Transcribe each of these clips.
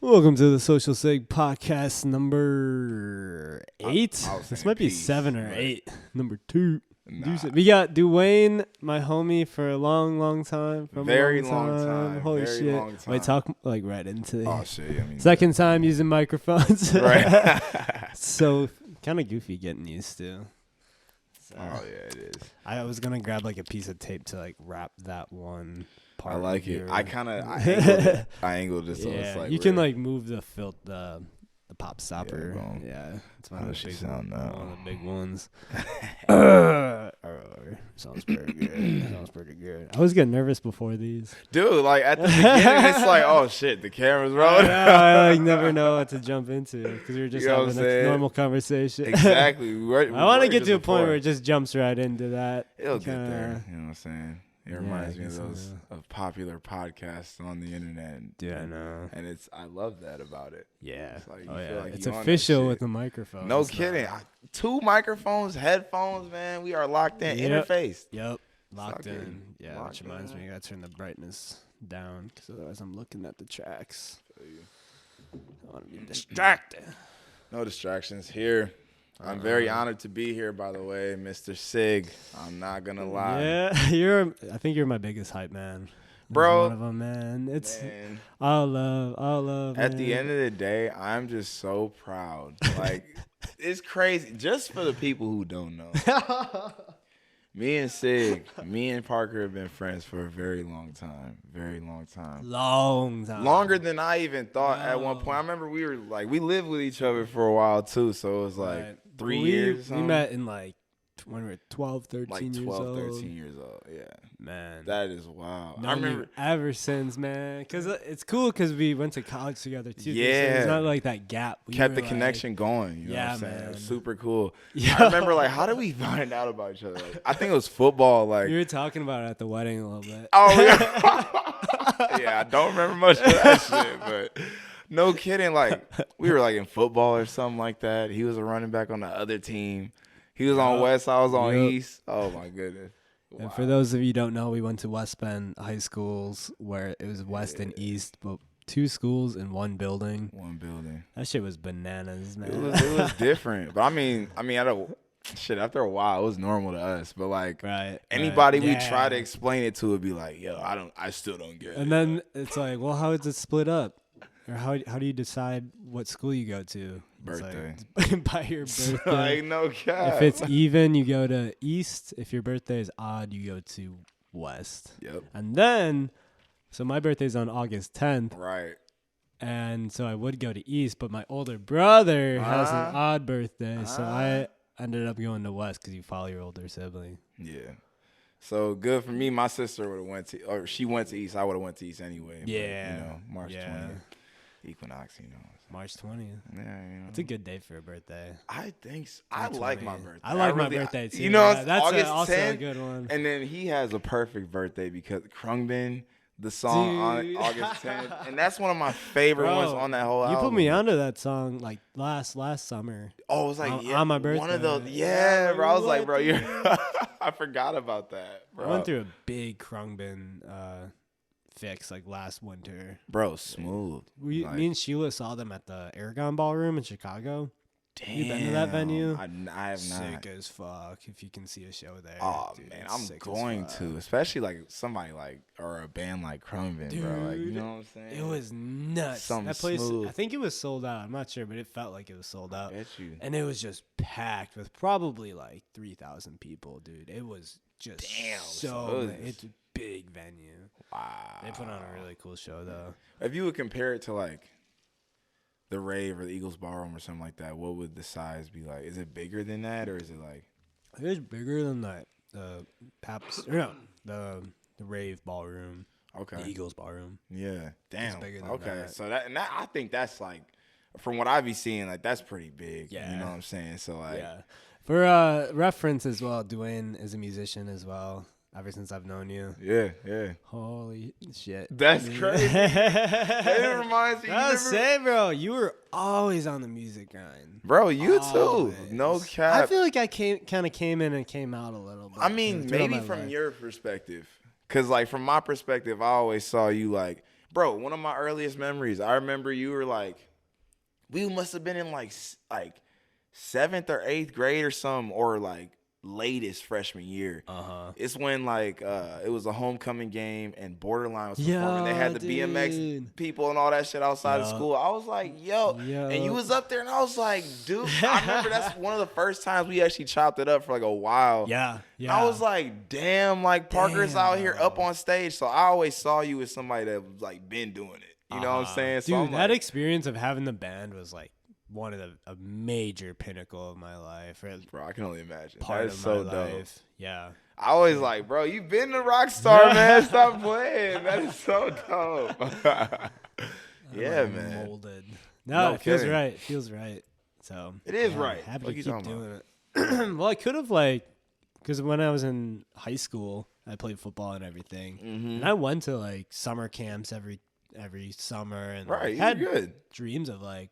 Welcome to the Social Sig podcast number 8. This might be 7 or 8. Number 2. Nah. We got Duwayne, my homie, for a long time. Very long time. Holy very shit! long time. Wait, talk like right into it. Oh shit! I mean, second time using microphones. Right. So kind of goofy getting used to. So, oh yeah, it is. I was gonna grab like a piece of tape to like wrap that one part. I like it. I angled it so yeah, it's like you can like move the the pop stopper. Yeah, it's one of the big ones. Sounds pretty good. I was getting nervous before these. Dude, like at the beginning, it's like, oh shit, the camera's rolling. I like never know what to jump into because we were just having a normal conversation. Exactly. I want to get to a point where it just jumps right into that. It'll get there. You know what I'm saying? It reminds me of those of popular podcasts on the internet. Dude, I know. And I love that about it. Yeah. It's like, like it's official with the microphone. No kidding. 2 microphones, headphones, man. We are locked in, interfaced. Yep. Locked in. Yeah, which reminds me, I got to turn the brightness down because otherwise I'm looking at the tracks. I want to be distracted. No distractions here. I'm very honored to be here, by the way, Mr. Sig. I'm not gonna lie. Yeah, I think you're my biggest hype man, bro. One of them, man. It's all love. At the end of the day, I'm just so proud. Like, it's crazy. Just for the people who don't know, me and Sig, me and Parker have been friends for a very long time. Long time. Longer than I even thought at one point. I remember we lived with each other for a while too. So it was like 3 years. We met in like when we were 12, 13 like years 12, old. 13 years old. Yeah. Man. That is wild. I remember ever since, man. Because it's cool because we went to college together too. Yeah. It's not like that gap. We kept the connection going. You know what I'm saying? Man. It was super cool. Yeah. I remember like, how did we find out about each other? Like, I think it was football. Like, you were talking about it at the wedding a little bit. Oh, yeah. Yeah, I don't remember much of that shit, but no kidding. Like, we were like in football or something like that. He was a running back on the other team. He was on West, I was on East. Oh, my goodness. Wow. And for those of you who don't know, we went to West Bend high schools where it was West and East, but 2 schools in one building. That shit was bananas, man. It was different. But I mean, after a while, it was normal to us. But like anybody we try to explain it to would be like, yo, I still don't get it. And then it's like, well, how is it split up? Or how do you decide what school you go to? Birthday. Like, by your birthday. Like, no cap. If it's even, you go to East. If your birthday is odd, you go to West. Yep. And then, so my birthday's on August 10th. Right. And so I would go to East, but my older brother has an odd birthday. So I ended up going to West because you follow your older sibling. Yeah. So good for me. My sister would have went to, or she went to East. I would have went to East anyway. Yeah. But, March 20th. Equinox, March 20th. Yeah, it's a good day for a birthday. I think so. I like my birthday. I like my birthday too. That's August also 10th, a good one. And then he has a perfect birthday because Krungbin, the song on August 10th, and that's one of my favorite ones on that whole album. You put me onto that song like last summer. Oh, it was like on my birthday. One of those, bro. I was like, bro, you're. I forgot about that, bro. I went through a big Krungbin fix like last winter, bro. Smooth. Me and Sheila saw them at the Aragon Ballroom in Chicago. Damn, you been to that venue? I have not. Sick as fuck. If you can see a show there. Oh man, I'm going to, especially like somebody like or a band like Krungbin, bro. Like, you know what I'm saying? It was nuts. That place, I think it was sold out. I'm not sure, but it felt like it was sold out. I bet you. And it was just packed with probably like 3,000 people, dude. It was just it's a big venue. Wow. They put on a really cool show though. If you would compare it to like the Rave or the Eagles Ballroom or something like that, what would the size be like? Is it bigger than that, or is it like? It's bigger than that. The Rave Ballroom. Okay. The Eagles Ballroom. Yeah. Damn. It's bigger than okay. that. So that I think that's like, from what I be seeing, like that's pretty big. Yeah. You know what I'm saying? So like. Yeah. For reference as well, Duwayne is a musician as well. Ever since I've known you. Yeah. Holy shit. That's crazy. It reminds me. I was saying, bro, you were always on the music grind. Bro, you too. No cap. I feel like I kind of came in and came out a little bit. I mean, maybe from your perspective. Because, like, from my perspective, I always saw you, like, Bro, one of my earliest memories, I remember you were like, we must have been in like 7th or 8th grade or something, or like latest freshman year. It's when like it was a homecoming game and Borderline was performing. They had the BMX people and all that shit outside of school. I was like, yo, and you was up there, and I was like, dude, I remember that's one of the first times we actually chopped it up for like a while. Yeah. I was like, damn, like Parker's out here up on stage. So I always saw you as somebody that was like been doing it. You know what I'm saying? So dude, that experience of having the band was like one of a major pinnacle of my life. Bro, I can only imagine. Part that is of so my dope. life. Yeah. I always like, bro, you been a rock star, man. Stop playing. That is so dope. Yeah, man. Molded. No, it feels right. It feels right. So it is right. Happy to keep doing it. Well, I could have because when I was in high school, I played football and everything, and I went to like summer camps every summer, and had good dreams of like.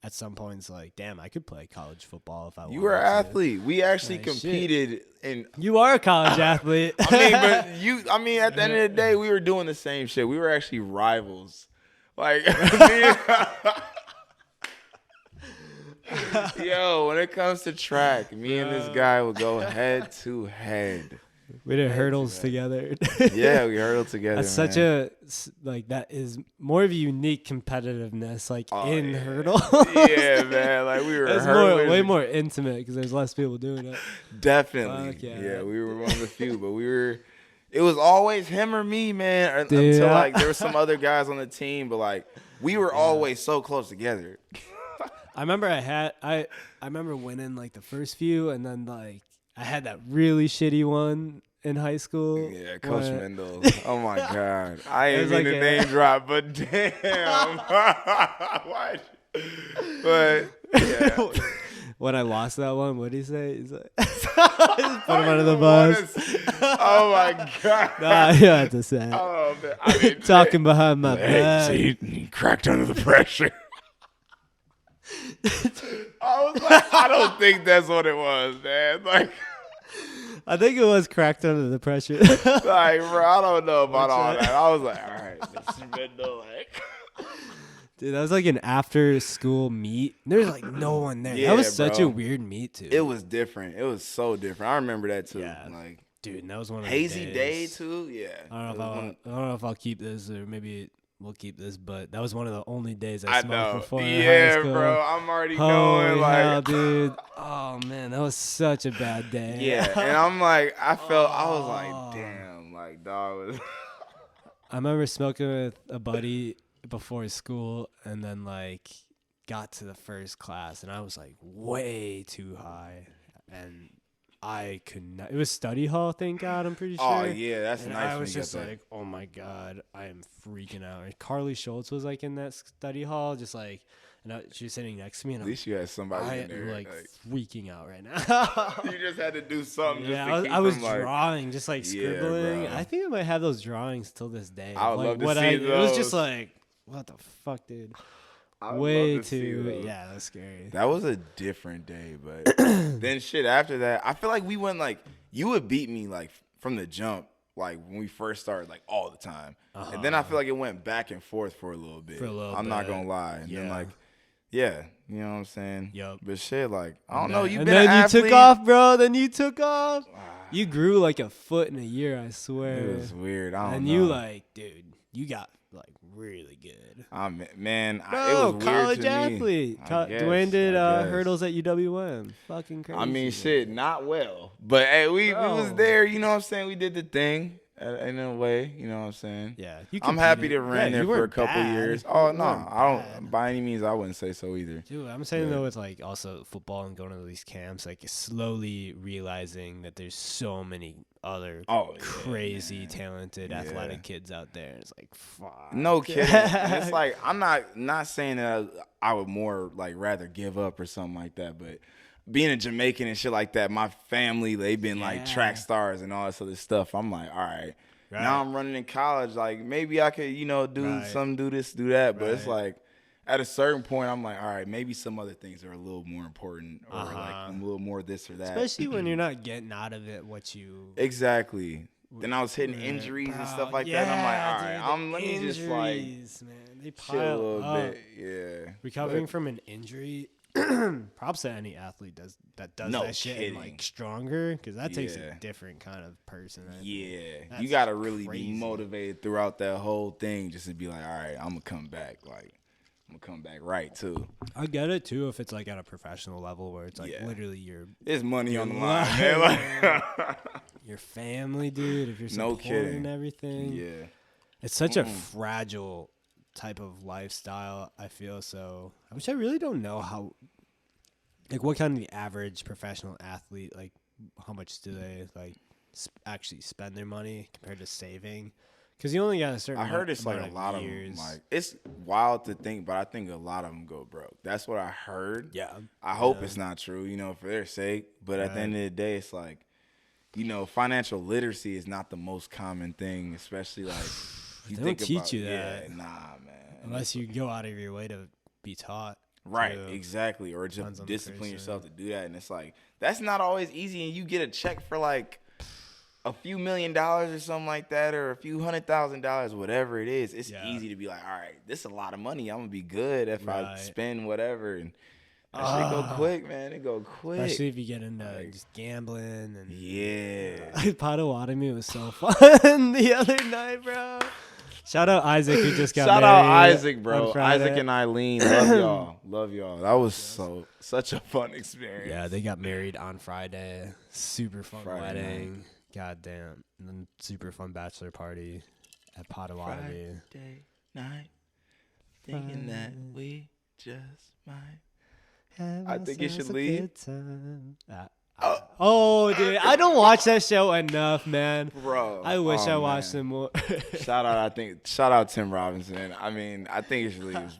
At some points, like, damn, I could play college football if I wanted to. You were an athlete. We actually competed in. You are a college athlete. But at the end of the day, we were doing the same shit. We were actually rivals. Like, yo, when it comes to track, me and this guy would go head to head. We did hurdles together. Yeah, we hurdled together. That's such that is more of a unique competitiveness, in hurdle. Yeah, man. Like we were way more intimate because there's less people doing it. Definitely. Yeah, we were one of the few, but it was always him or me, man. Until like there were some other guys on the team, but like we were always so close together. I remember I remember winning like the first few, and then like I had that really shitty one in high school. Yeah, Coach Mendel. Oh my God. I ain't mean to name drop, but damn. Why? But yeah. When I lost that one, what did he say? He's like, put him under the bus. Oh my God. Nah, you don't have to say it. Oh man. I mean, talking behind my back. He cracked under the pressure. I was like, I don't think that's what it was, man. Like, I think it was cracked under the pressure. Like, bro, I don't know about all that. I was like, all right, Mr. Mendel, like. Dude, that was like an after-school meet. There's like no one there. Yeah, that was such a weird meet, too. It was different. It was so different. I remember that, too. Yeah. Like, dude, that was one of the hazy days. day, too. Yeah. I don't know if I'll keep this, or maybe we'll keep this, but that was one of the only days I smoked before. Yeah, bro. I'm already knowing. Like, hell, dude. Oh, man. That was such a bad day. Yeah. And I'm like, I was like, damn. Like, dog was. I remember smoking with a buddy before school, and then like got to the first class, and I was like way too high, and I could not. It was study hall, thank God. I'm pretty sure. Oh yeah, that's and nice. I was just like, oh my God, I am freaking out. And Carly Schultz was like in that study hall, just like, and she was sitting next to me, and at least you had somebody in there. Like freaking out right now. You just had to do something. Yeah, just to keep I was like, drawing, just like scribbling. Yeah, I think I might have those drawings till this day. I would love to see those. It was just like, what the fuck, dude? Way too. Yeah, that's scary. That was a different day, but then shit after that, I feel like we went like you would beat me like from the jump, like when we first started, like all the time, and then I feel like it went back and forth for a little bit. I'm not gonna lie, and then like. Yeah, you know what I'm saying? Yep. But shit, like, I don't know. You've and been then an athlete. You took off, bro. Then you took off. You grew like a foot in a year, I swear. It was weird. I don't know. And you like, dude, you got like really good. Man, bro, it was weird college to athlete. me. Duwayne did hurdles at UWM. Fucking crazy. I mean, shit, not well. But hey, we was there. You know what I'm saying? We did the thing. In a way, you know what I'm saying? Yeah. I'm happy to run there for a couple years. Oh, no. I don't, bad. by any means, I wouldn't say so either. Dude, I'm saying though, it's like also football and going to these camps, like slowly realizing that there's so many other crazy, talented, athletic kids out there. It's like, fuck. No kidding. And it's like, I'm not saying that I would more like rather give up or something like that, but being a Jamaican and shit like that, my family, they've been like track stars and all this other stuff. I'm like, all right. Now I'm running in college. Like maybe I could, do some, do this, do that. But it's like at a certain point, I'm like, all right, maybe some other things are a little more important or like a little more this or that. Especially when you're not getting out of it what you. Exactly. then I was hitting injuries and stuff like that. And I'm like, all right, let me just like man, they chill a little bit. Yeah. Recovering from an injury. Props to any athlete does that shit and like stronger, because that takes a different kind of person. You gotta really be motivated throughout that whole thing just to be like, all right, I'm gonna come back. Like, I'm gonna come back right too. I get it too if it's like at a professional level where it's like literally there's money on the line, man. Like, your family, dude. If you're supporting everything, it's such a fragile type of lifestyle. I feel so. I wish I really don't know how. Like, what kind of the average professional athlete, like, how much do they, like, actually spend their money compared to saving? Because you only got a certain I heard it's, like, a lot of them, like, it's wild to think, but I think a lot of them go broke. That's what I heard. Yeah. I hope it's not true, you know, for their sake. But at the end of the day, it's like, you know, financial literacy is not the most common thing, especially, like, you they don't teach you that. Yeah, nah, man. Unless you go out of your way to be taught. Right, exactly. Or just discipline yourself to do that. And it's like, that's not always easy. And you get a check for like a few $1 million or something like that, or a few $100,000, whatever it is. It's easy to be like, all right, this is a lot of money. I'm going to be good if I spend whatever. And that shit go quick, man. It go quick. Especially if you get into just gambling. And yeah. Potawatomi was so fun the other night, bro. Shout out Isaac, who just got married. Shout out Isaac, bro. Isaac and Eileen. Love y'all. Love y'all. That was such a fun experience. Yeah, they got married on Friday. Super fun wedding. God damn. And then super fun bachelor party at Potawatomi. Friday night. Thinking that we just might. I think you should leave. Oh, dude, I don't watch that show enough, man. Bro, I wish I watched it more. Shout out Tim Robinson. I mean, I think you should leave.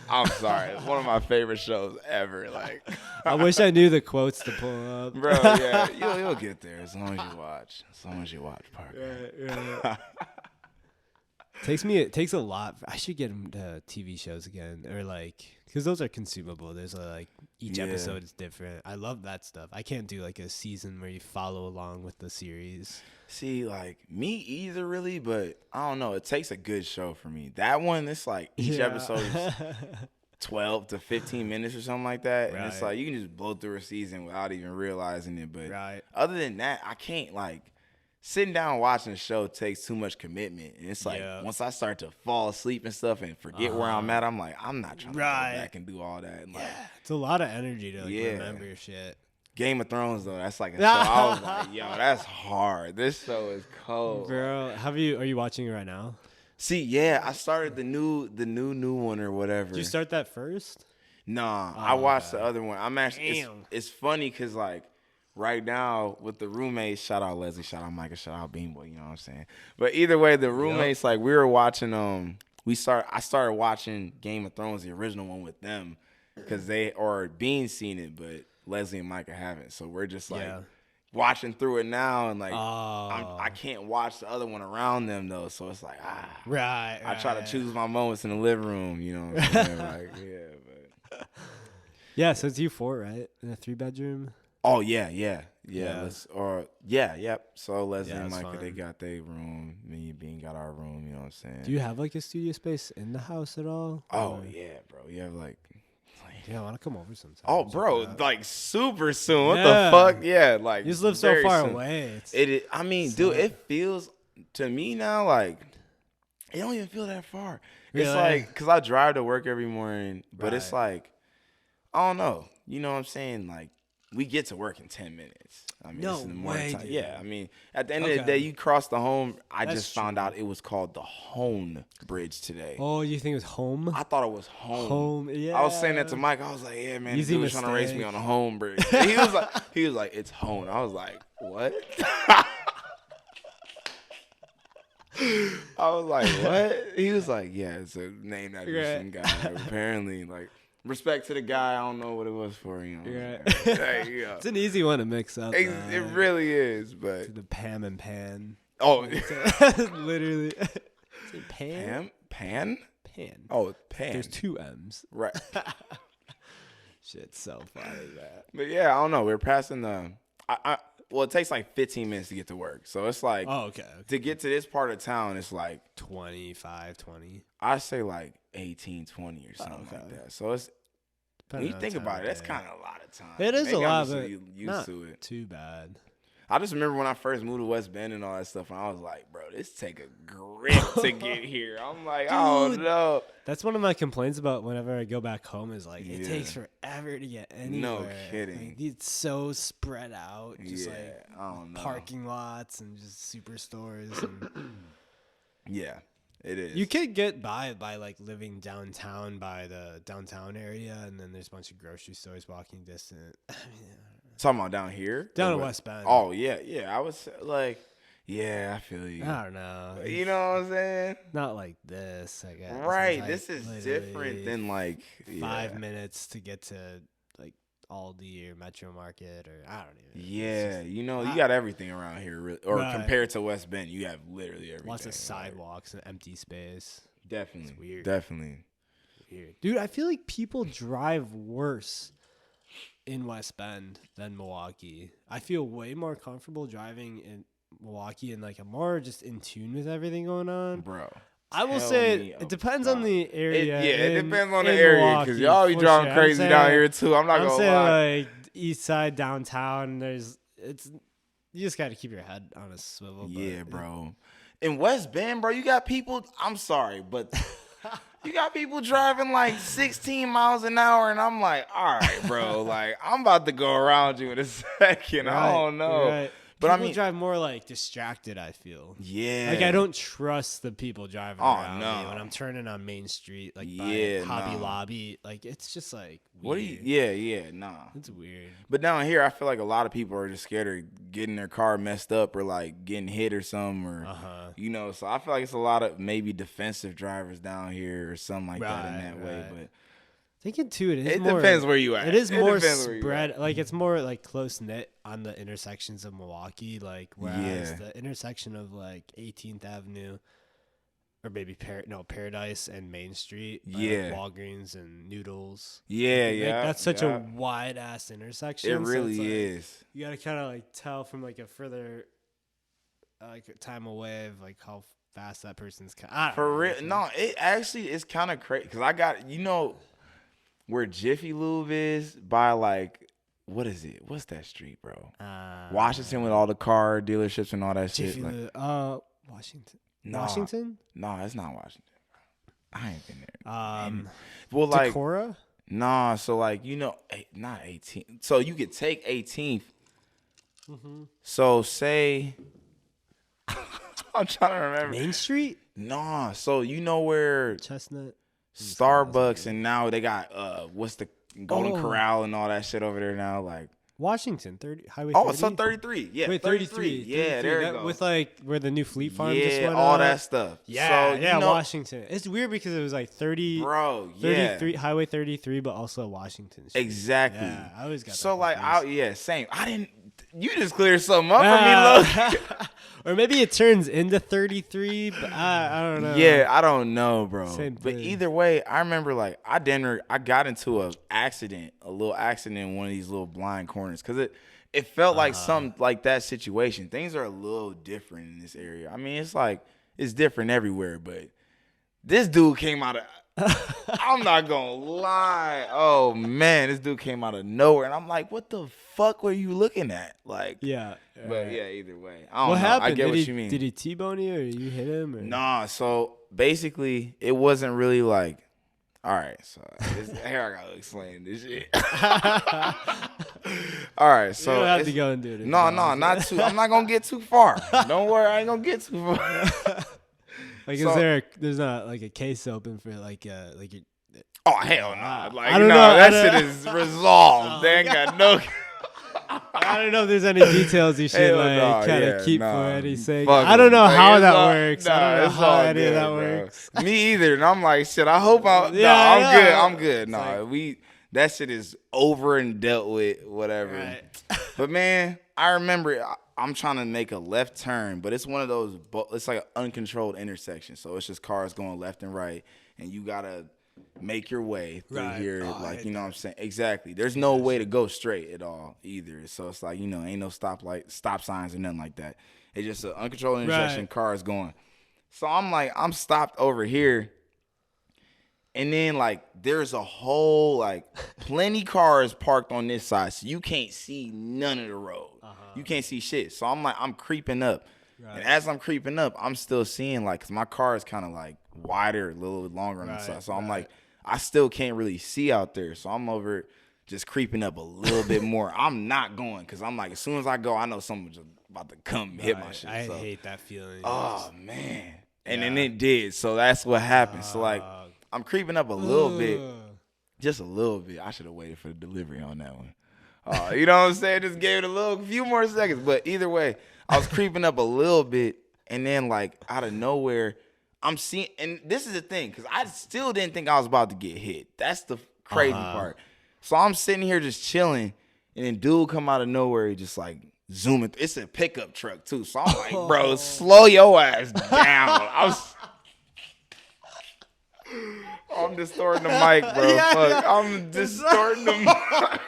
I'm sorry, it's one of my favorite shows ever. Like, I wish I knew the quotes to pull up, bro. Yeah, you'll get there as long as you watch. As long as you watch, Parker. Right. It takes a lot. I should get into TV shows again, or like, because those are consumable. There's like each episode is different. I love that stuff. I can't do like a season where you follow along with the series. See, like me either, really, but I don't know. It takes a good show for me. That one, it's like each episode is 12 to 15 minutes or something like that, and it's like you can just blow through a season without even realizing it. But other than that, I can't like. Sitting down watching a show takes too much commitment. And it's like, once I start to fall asleep and stuff and forget where I'm at, I'm like, I'm not trying to go back and do all that. And like, it's a lot of energy to like remember your shit. Game of Thrones, though, that's like a show. I was like, yo, that's hard. This show is cold. Bro, are you watching it right now? See, yeah, I started the new one or whatever. Did you start that first? Nah, I watched the other one. I'm actually, it's funny because like, right now with the roommates, shout out Leslie, shout out Micah, shout out Bean Boy, you know what I'm saying? But either way, the roommates, like we were watching I started watching Game of Thrones, the original one with them, because Bean's seen it, but Leslie and Micah haven't. So we're just like watching through it now, and like I can't watch the other one around them though. So it's like I try to choose my moments in the living room, you know what I'm saying? Like yeah, so it's you four, right? In a 3-bedroom? Oh yeah. So Leslie and Micah, they got their room. Me and Bean got our room. You know what I'm saying? Do you have like a studio space in the house at all? Oh yeah, bro. You have like I want to come over sometime. Oh, bro, like super soon. What the fuck? Yeah, like you just live so far away. I mean, dude, it feels to me now like it don't even feel that far. Really? It's like because I drive to work every morning, but it's like I don't know. You know what I'm saying? Like. We get to work in 10 minutes. I mean, it's in the morning time. Yeah, I mean, at the end of the day, you cross the home. I just found out it was called the Hone Bridge today. Oh, you think it was home? I thought it was home. Home, yeah. I was saying that to Mike. I was like, yeah, man, he was trying to race me on the Home Bridge. And he was like, it's Hone. I was like, what? I was like, what? He was like, yeah, it's a name that some guy. Apparently, like. Respect to the guy. I don't know what it was for, you know. It's an easy one to mix up. It really is, but the Pam and Pan. Oh, literally. Is it Pan? Pan? Oh, Pan. There's 2 M's. Right. Shit's so funny, man. But yeah, I don't know. We're passing the. well, it takes like 15 minutes to get to work. So it's like, to get to this part of town, it's like 25, 20. I say like 18, 20 or something like that. So it's, when you think about it, that's kind of a lot of time. It is Maybe a lot, I'm but just used not to it. too bad. I just remember when I first moved to West Bend and all that stuff, and I was like, bro, this take a grip to get here. I'm like, oh, no. That's one of my complaints about whenever I go back home is, like, it takes forever to get anywhere. No kidding. Like, it's so spread out. Just, I don't know. Parking lots and just superstores. And yeah, it is. You could get by, like, living downtown by the downtown area, and then there's a bunch of grocery stores walking distance. I mean, talking about down here? Down in West Bend. Oh, yeah. I was like, yeah, I feel you. I don't know. You know what I'm saying? Not like this, I guess. Right. Like this is different than like 5 minutes to get to like Aldi or Metro Market or I don't even. Yeah, you know, you got everything around here, really, or compared to West Bend, you have literally everything. Lots of sidewalks and empty space. Definitely. It's weird. Definitely. Weird. Dude, I feel like people drive worse in West Bend than Milwaukee. I feel way more comfortable driving in Milwaukee and like I'm more just in tune with everything going on. Bro. I will say it depends on the area. It depends on the area because y'all be driving crazy down here too. I'm not gonna lie. Like East Side downtown, you just got to keep your head on a swivel. Yeah, bro. In West Bend, bro, you got people. I'm sorry, but you got people driving like 16 miles an hour, and I'm like, all right, bro, like I'm about to go around you in a second. Right, I don't know. Right. But people drive more like distracted, I feel. Yeah. Like I don't trust the people driving around me when I'm turning on Main Street, like by Hobby Lobby. Like it's just like weird. What do you nah. It's weird. But down here I feel like a lot of people are just scared of getting their car messed up or like getting hit or something or you know, so I feel like it's a lot of maybe defensive drivers down here or something like that in that way. But thinking too, it depends where you at. It is more spread, like it's more like close knit on the intersections of Milwaukee, like whereas the intersection of like 18th Avenue or maybe Paradise and Main Street, like Walgreens and Noodles. That's such a wide ass intersection. It really is. You gotta kind of like tell from like a further like time away of like how fast that person's. For real, no, it actually is kind of crazy because I got where Jiffy Lube is by like, what is it? What's that street, bro? Washington with all the car dealerships and all that Jiffy shit. Lube, Washington. No, Washington? No, it's not Washington. I ain't been there. Well, like Decorah? Nah, so like not 18. So you could take 18th. Mm-hmm. So say, I'm trying to remember. Main Street? Nah, so you know where Chestnut. Starbucks and now they got what's the Golden Corral and all that shit over there now, like Washington Highway 30? so 33. Yeah, wait, 33. Yeah, there you go. With like where the new Fleet Farm just went all on. that stuff. Yeah, so, Washington. It's weird because it was like 33 Highway 33, but also Washington Street. Exactly. Yeah, I always got that. So like, same. You just cleared something up for me, look. Or maybe it turns into 33, but I don't know. Yeah, I don't know, bro. Same but thing. either way, I remember like I got into a little accident in one of these little blind corners because it felt like some like that situation. Things are a little different in this area. I mean, it's like it's different everywhere, but this dude came out of I'm not gonna lie. Oh man, this dude came out of nowhere, and I'm like, what the fuck were you looking at? Like, but either way, I don't know. Happened? I get what you mean. Did he T-bone you, or you hit him? Or? Nah. So basically, it wasn't really like. All right, so here I gotta explain this shit. All right, so you don't have to go and do it. No, not too. I'm not gonna get too far. Don't worry, I ain't gonna get too far. Like, there's not like a case open for like oh hell no! Like, I don't know. That shit is resolved. They ain't got no. I don't know if there's any details you should kind of keep for any sake. I don't know how that works. I don't know how any of that works. Me either. And I'm like, shit. I hope I'm good. I'm good. No, that shit is over and dealt with. Whatever. Right. But man, I remember. I'm trying to make a left turn, but it's one of those. It's like an uncontrolled intersection, so it's just cars going left and right, and you gotta make your way through here. Oh, Like, you know what I'm saying? Exactly. There's no way to go straight at all either. So it's like, you know, ain't no stop signs or nothing like that. It's just an uncontrolled intersection, cars going. So I'm like, I'm stopped over here. And then, like, there's a whole, like, plenty cars parked on this side. So you can't see none of the road. You can't see shit. So I'm like, I'm creeping up. Right. And as I'm creeping up, I'm still seeing, like, because my car is kind of, like, wider, a little longer on the side. So I'm like, I still can't really see out there. So I'm over just creeping up a little bit more. I'm not going because I'm like, as soon as I go, I know someone's just about to come and hit my shit. I hate that feeling. Oh, man. And then it did. So that's what happened. So, like, I'm creeping up a little bit. Just a little bit. I should have waited for the delivery on that one. You know what I'm saying? Just gave it a few more seconds. But either way, I was creeping up a little bit. And then, like, out of nowhere, I'm seeing, and this is the thing, because I still didn't think I was about to get hit. That's the crazy part. So I'm sitting here just chilling, and then dude come out of nowhere, he just like zooming. It's a pickup truck too. So I'm like, bro, slow your ass down. I'm distorting the mic, bro. Fuck. I'm distorting the mic.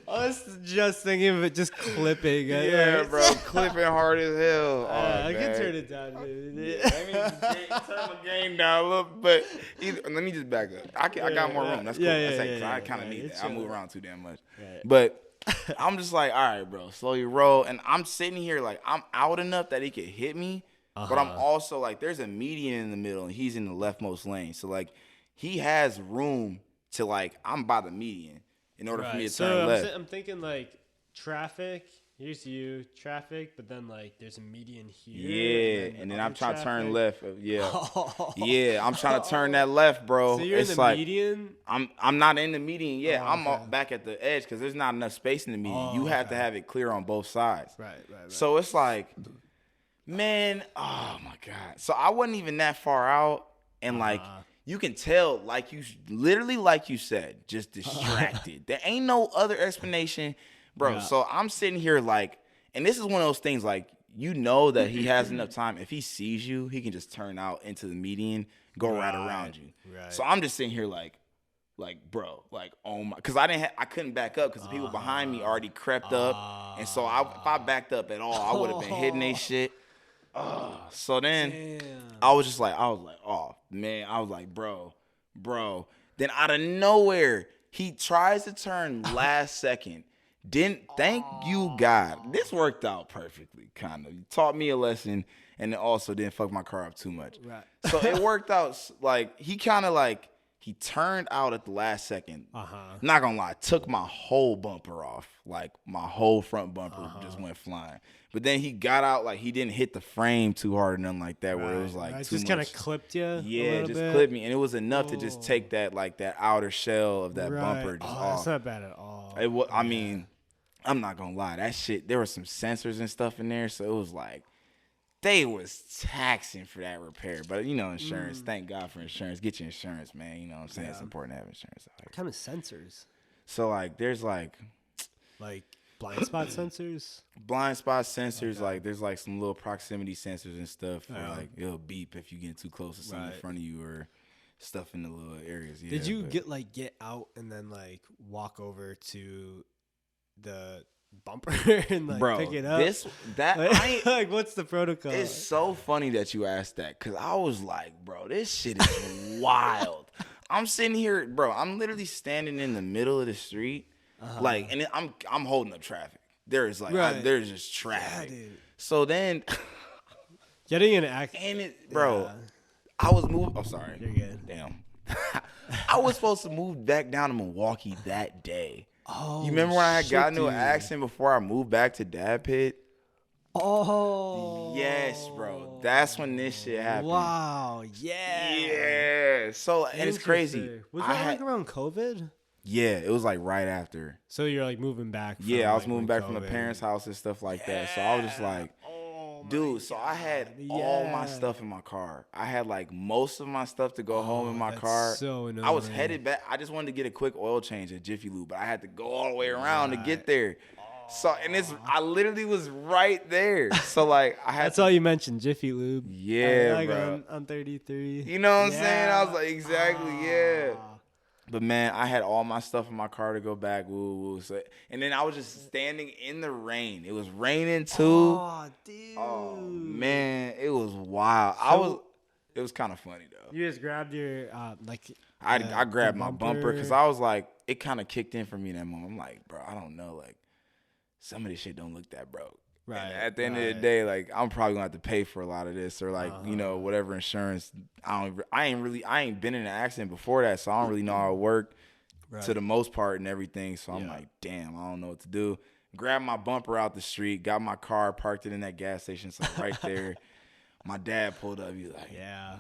I was just thinking of it just clipping. Yeah, bro. Clipping hard as hell. I can turn it down. Let me just turn my game down a little. But let me just back up. I got more room. That's cool. I kind of need that. I move around too damn much. Right. But I'm just like, all right, bro. Slow your roll. And I'm sitting here like I'm out enough that he could hit me. But I'm also like, there's a median in the middle, and he's in the leftmost lane. So, like, he has room to, like, I'm by the median in order for me to turn left. I'm thinking, like, traffic. Here's you, traffic, but then, like, there's a median here. Yeah, and then I'm trying to turn left. Yeah. Yeah, I'm trying to turn that left, bro. So you're in the median? I'm not in the median yet. I'm back at the edge because there's not enough space in the median. You have to have it clear on both sides. Right. So it's like... Man, oh my God. So I wasn't even that far out. And like, you can tell, like you said, just distracted. There ain't no other explanation, bro. Yeah. So I'm sitting here like, and this is one of those things like, you know that he has enough time. If he sees you, he can just turn out into the median, go right around you. Right. So I'm just sitting here like, bro, like, oh my, because I couldn't back up because the people behind me already crept up. And so if I backed up at all, I would have been hitting they shit. So then I was like, oh man, I was like, bro. Then out of nowhere, he tries to turn last second. Thank you, God. This worked out perfectly, kind of. You taught me a lesson, and it also didn't fuck my car up too much. Right. So it worked out like he kind of like he turned out at the last second. Not gonna lie, took my whole bumper off. Like my whole front bumper just went flying. But then he got out, like he didn't hit the frame too hard or nothing like that, where it was like too just much. Kind of clipped you. Yeah, it just clipped me, and it was enough to just take that like that outer shell of that bumper just off. That's not bad at all. It was, I mean, I'm not gonna lie, that shit. There were some sensors and stuff in there, so it was like they was taxing for that repair. But you know, insurance. Thank God for insurance. Get your insurance, man. You know what I'm saying? It's important to have insurance. What kind of sensors? So like, there's like blind spot sensors. Blind spot sensors, like there's like some little proximity sensors and stuff. Where, like it'll beep if you get too close to something in front of you or stuff in the little areas. Yeah, did you get out and then like walk over to the bumper and like pick it up? Like, what's the protocol? It's so funny that you asked that because I was like, bro, this shit is wild. I'm sitting here, bro. I'm literally standing in the middle of the street. Like, and I'm holding up traffic. There's like, there's just traffic. Yeah, so then, getting an accident, bro. I was moving. Oh, sorry. You're good. Damn. I was supposed to move back down to Milwaukee that day. Oh, you remember when I had gotten into an accident before I moved back to Dad Pit? Oh. Yes, bro. That's when this shit happened. Wow. Yeah. Yeah. So, and it's crazy. Was that like around COVID? Yeah, it was like right after. So you're like moving back. I was moving back from the parents' house and stuff like that. So I was just like, dude, so I had all my stuff in my car. I had like most of my stuff to go home in my car. So annoying. I was headed back. I just wanted to get a quick oil change at Jiffy Lube, but I had to go all the way around to get there. So and I literally was right there. So like I had. That's all you mentioned, Jiffy Lube. Yeah, bro. On 33. You know what I'm saying? I was like, exactly, yeah. But man, I had all my stuff in my car to go back. Woo woo. So, and then I was just standing in the rain. It was raining too. Oh, dude. Oh man, it was wild. It was kind of funny though. You just grabbed your I grabbed my bumper because I was like, it kind of kicked in for me in that moment. I'm like, bro, I don't know, like some of this shit don't look that broke. Right. And at the end of the day, like I'm probably gonna have to pay for a lot of this or like whatever insurance. I ain't been in an accident before that, so I don't really know how it worked to the most part and everything. So I'm like, damn, I don't know what to do. Grabbed my bumper out the street, got my car, parked it in that gas station, so right there. My dad pulled up. He's like, yeah.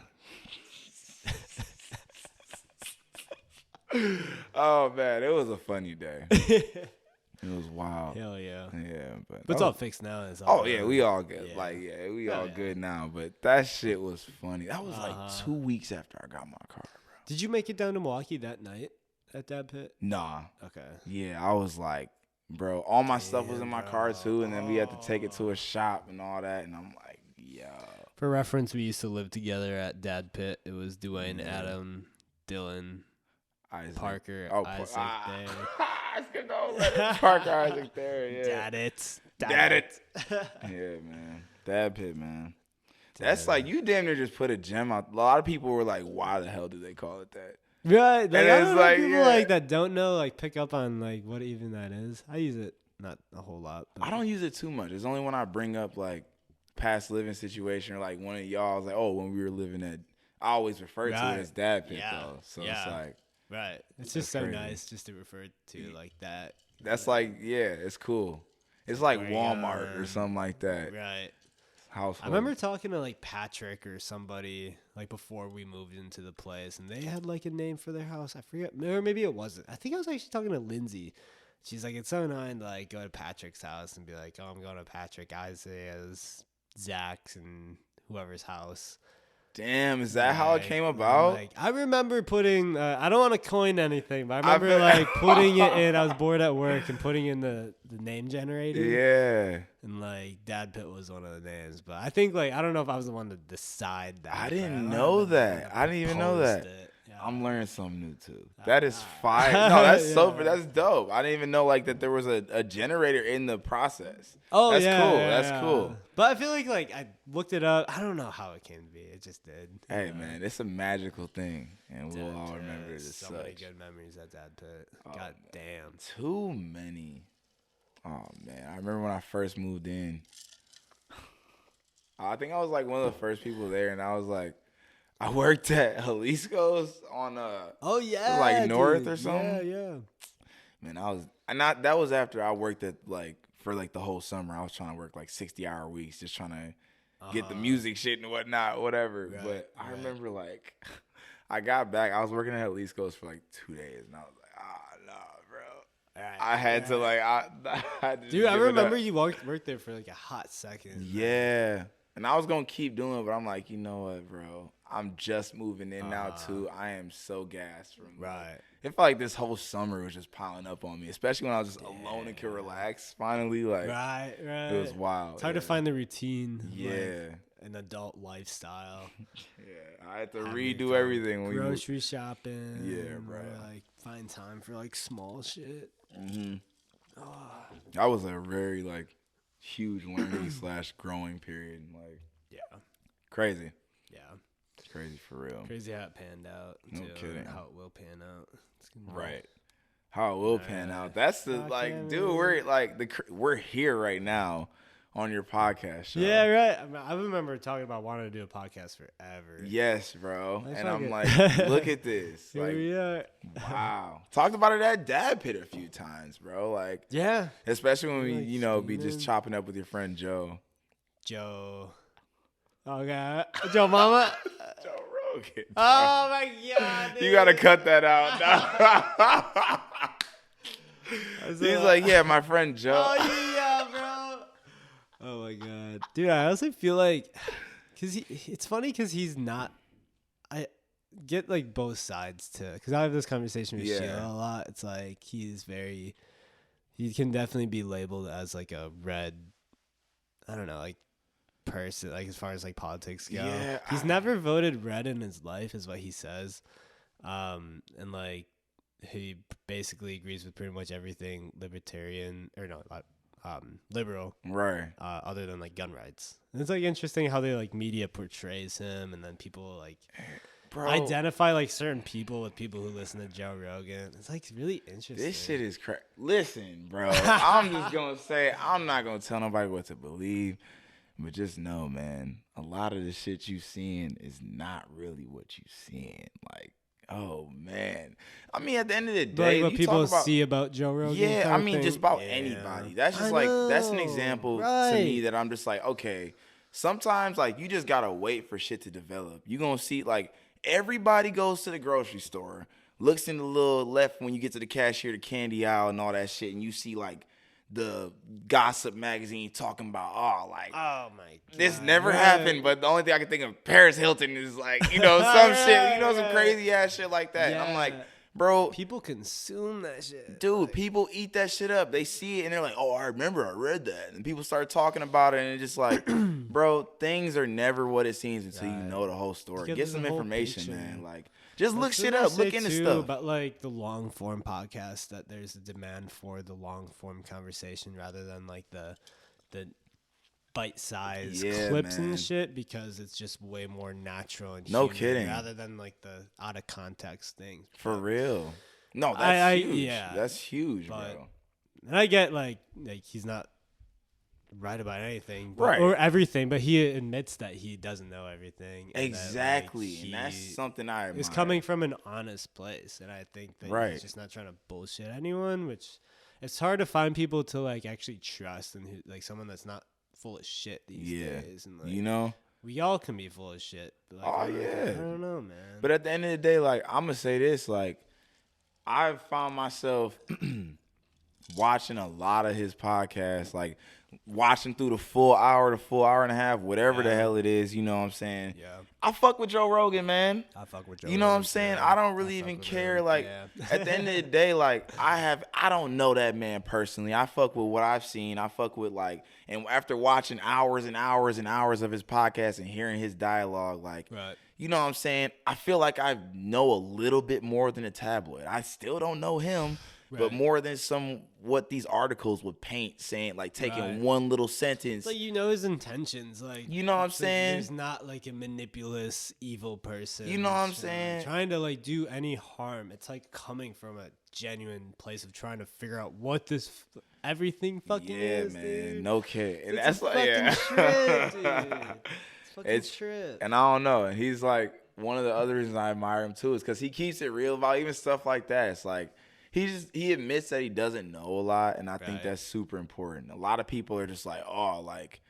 Oh man, it was a funny day. It was wild. Hell yeah. Yeah, but it's all fixed now. We all good. Yeah. Like, we all good now. But that shit was funny. That was like 2 weeks after I got my car, bro. Did you make it down to Milwaukee that night at that pit? Nah. Okay. Yeah, I was like, bro, all my stuff was in my car too, and then we had to take it to a shop and all that, and I'm like, yo. For reference, we used to live together at Dad Pit. It was Duwayne, Adam, Dylan, Isaac. Parker, Isaac there. I skipped over Parker, Isaac there, yeah. Dad it. Yeah, man. Dad Pit, man. That's like, you damn near just put a gem out. A lot of people were like, why the hell do they call it that? Right. Like, I don't know like, people like that don't know, like pick up on like what even that is. I use it not a whole lot. But. I don't use it too much. It's only when I bring up like past living situation or like one of y'all was like, oh, when we were living at, I always refer to it as Dad Pit though. So it's like. Right. It's just so crazy. Nice just to refer to like that. That's like, it's cool. It's like Walmart or something like that. Right. Household. I remember talking to like Patrick or somebody like before we moved into the place, and they had like a name for their house. I forget, or maybe it wasn't. I think I was actually talking to Lindsay. She's like, it's so annoying to like go to Patrick's house and be like, oh, I'm going to Patrick, Isaiah's, Zach's, and whoever's house. Damn, is that how it came about? Like, I remember putting, I don't want to coin anything, but I remember like putting it in, I was bored at work and putting in the name generator. Yeah. And like Dad Pit was one of the names. But I think like, I don't know if I was the one to decide that. I didn't know that. I didn't even know that. Yeah. I'm learning something new too. That is fire. No, that's that's dope. I didn't even know like that there was a generator in the process. Oh, that's cool. Yeah, that's cool. But I feel like I looked it up. I don't know how it came to be. It just did. Hey man, it's a magical thing, and we'll all remember it as so such. Many good memories at Dad Pit. God damn. Too many. Oh man, I remember when I first moved in. I think I was like one of the first people there, and I was like, I worked at Jalisco's on like North or something. Yeah. Man, that was after I worked at like for like the whole summer. I was trying to work like 60-hour weeks, just trying to get the music shit and whatnot, whatever. Right, but I remember like I got back. I was working at Jalisco's for like 2 days, and I was like, no, bro. I had to like, I had to dude, I remember you worked there for like a hot second. Yeah. And I was going to keep doing it, but I'm like, you know what, bro? I'm just moving in now, too. I am so gassed. Right. It felt like this whole summer was just piling up on me, especially when I was just alone and could relax finally. Like, right. It was wild. It's hard to find the routine. Yeah. Like an adult lifestyle. Yeah. I had to redo everything. Grocery shopping. Yeah, bro. Like, find time for, like, small shit. Mm-hmm. That was a very, like, huge learning / growing period. Like, crazy. Yeah. Crazy for real. Crazy how it panned out. No kidding. How it will pan out. Right. How it will pan out. That's the dude. We're here right now on your podcast show. Yeah, right. I remember talking about wanting to do a podcast forever. Yes, bro. And I'm like, look at this. Here we are. Wow. Talked about it at Dad Pit a few times, bro. Like, yeah. Especially when we, be just chopping up with your friend Joe. Oh God, Joe Mama. Joe Rogan. Oh my God. Dude. You gotta cut that out. He's like, yeah, my friend Joe. Oh yeah, bro. Oh my God, dude. I honestly feel like, it's funny because he's not. I get like both sides too, because I have this conversation with Sheila a lot. It's like he's very he can definitely be labeled as like a red, I don't know, like person, like as far as like politics go. Yeah, He's never voted red in his life, is what he says. And like he basically agrees with pretty much everything libertarian or no, liberal, right. other than like gun rights. And it's like interesting how they like media portrays him, and then people like identify like certain people with people who listen to Joe Rogan. It's like really interesting. This shit is crazy. Listen, bro, I'm just gonna say I'm not gonna tell nobody what to believe, but just know, man, a lot of the shit you seeing is not really what you seeing. Like, oh man, I mean, at the end of the day, like what people see about Joe Rogan. Yeah, I mean, just about anybody. That's just that's an example to me that I'm just like, okay, sometimes like you just gotta wait for shit to develop. You gonna see like everybody goes to the grocery store, looks in the little left when you get to the cashier, the candy aisle and all that shit, and you see like the gossip magazine talking about, oh my God, this never happened, but the only thing I can think of, Paris Hilton is like, some shit, some crazy ass shit like that. And I'm like, bro, people consume that shit. Dude, like, people eat that shit up. They see it and they're like, oh, I remember I read that. And people start talking about it and it's just like, bro, things are never what it seems until you know the whole story. Get some information, man. Like, just look shit up. Look into stuff. But like the long form podcast, that there's a demand for the long form conversation rather than like the bite-sized clips and shit, because it's just way more natural and no kidding, rather than like the out of context things. For real. No, that's huge. Yeah, that's huge, bro. And I get like he's not right about anything, or everything, but he admits that he doesn't know everything. Exactly, and that's something I admire. It's coming from an honest place, and I think that he's just not trying to bullshit anyone. Which it's hard to find people to like actually trust, and like someone that's not full of shit these days. And like, we all can be full of shit. Like, I don't know, man. But at the end of the day, like I'm gonna say this, like I've found myself watching a lot of his podcasts, like watching through the full hour and a half, whatever the hell it is, you know what I'm saying? Yeah. I fuck with Joe Rogan, man. I fuck with Joe You know what I'm saying? I don't really even care. Like at the end of the day, like I don't know that man personally. I fuck with what I've seen. I fuck with like, and after watching hours and hours and hours of his podcast and hearing his dialogue, like, you know what I'm saying? I feel like I know a little bit more than a tabloid. I still don't know him. But more than what these articles would paint, saying like taking one little sentence. Like his intentions, like you know what I'm saying. He's not like a manipulous, evil person. You know what I'm saying. Trying to like do any harm. It's like coming from a genuine place of trying to figure out what this everything fucking is. Yeah, man. Dude. No kidding. And it's that's like trip, dude. It's trip. And I don't know. And he's like one of the other reasons I admire him too is because he keeps it real about even stuff like that. It's like. He admits that he doesn't know a lot, and I think that's super important. A lot of people are just like, oh, like,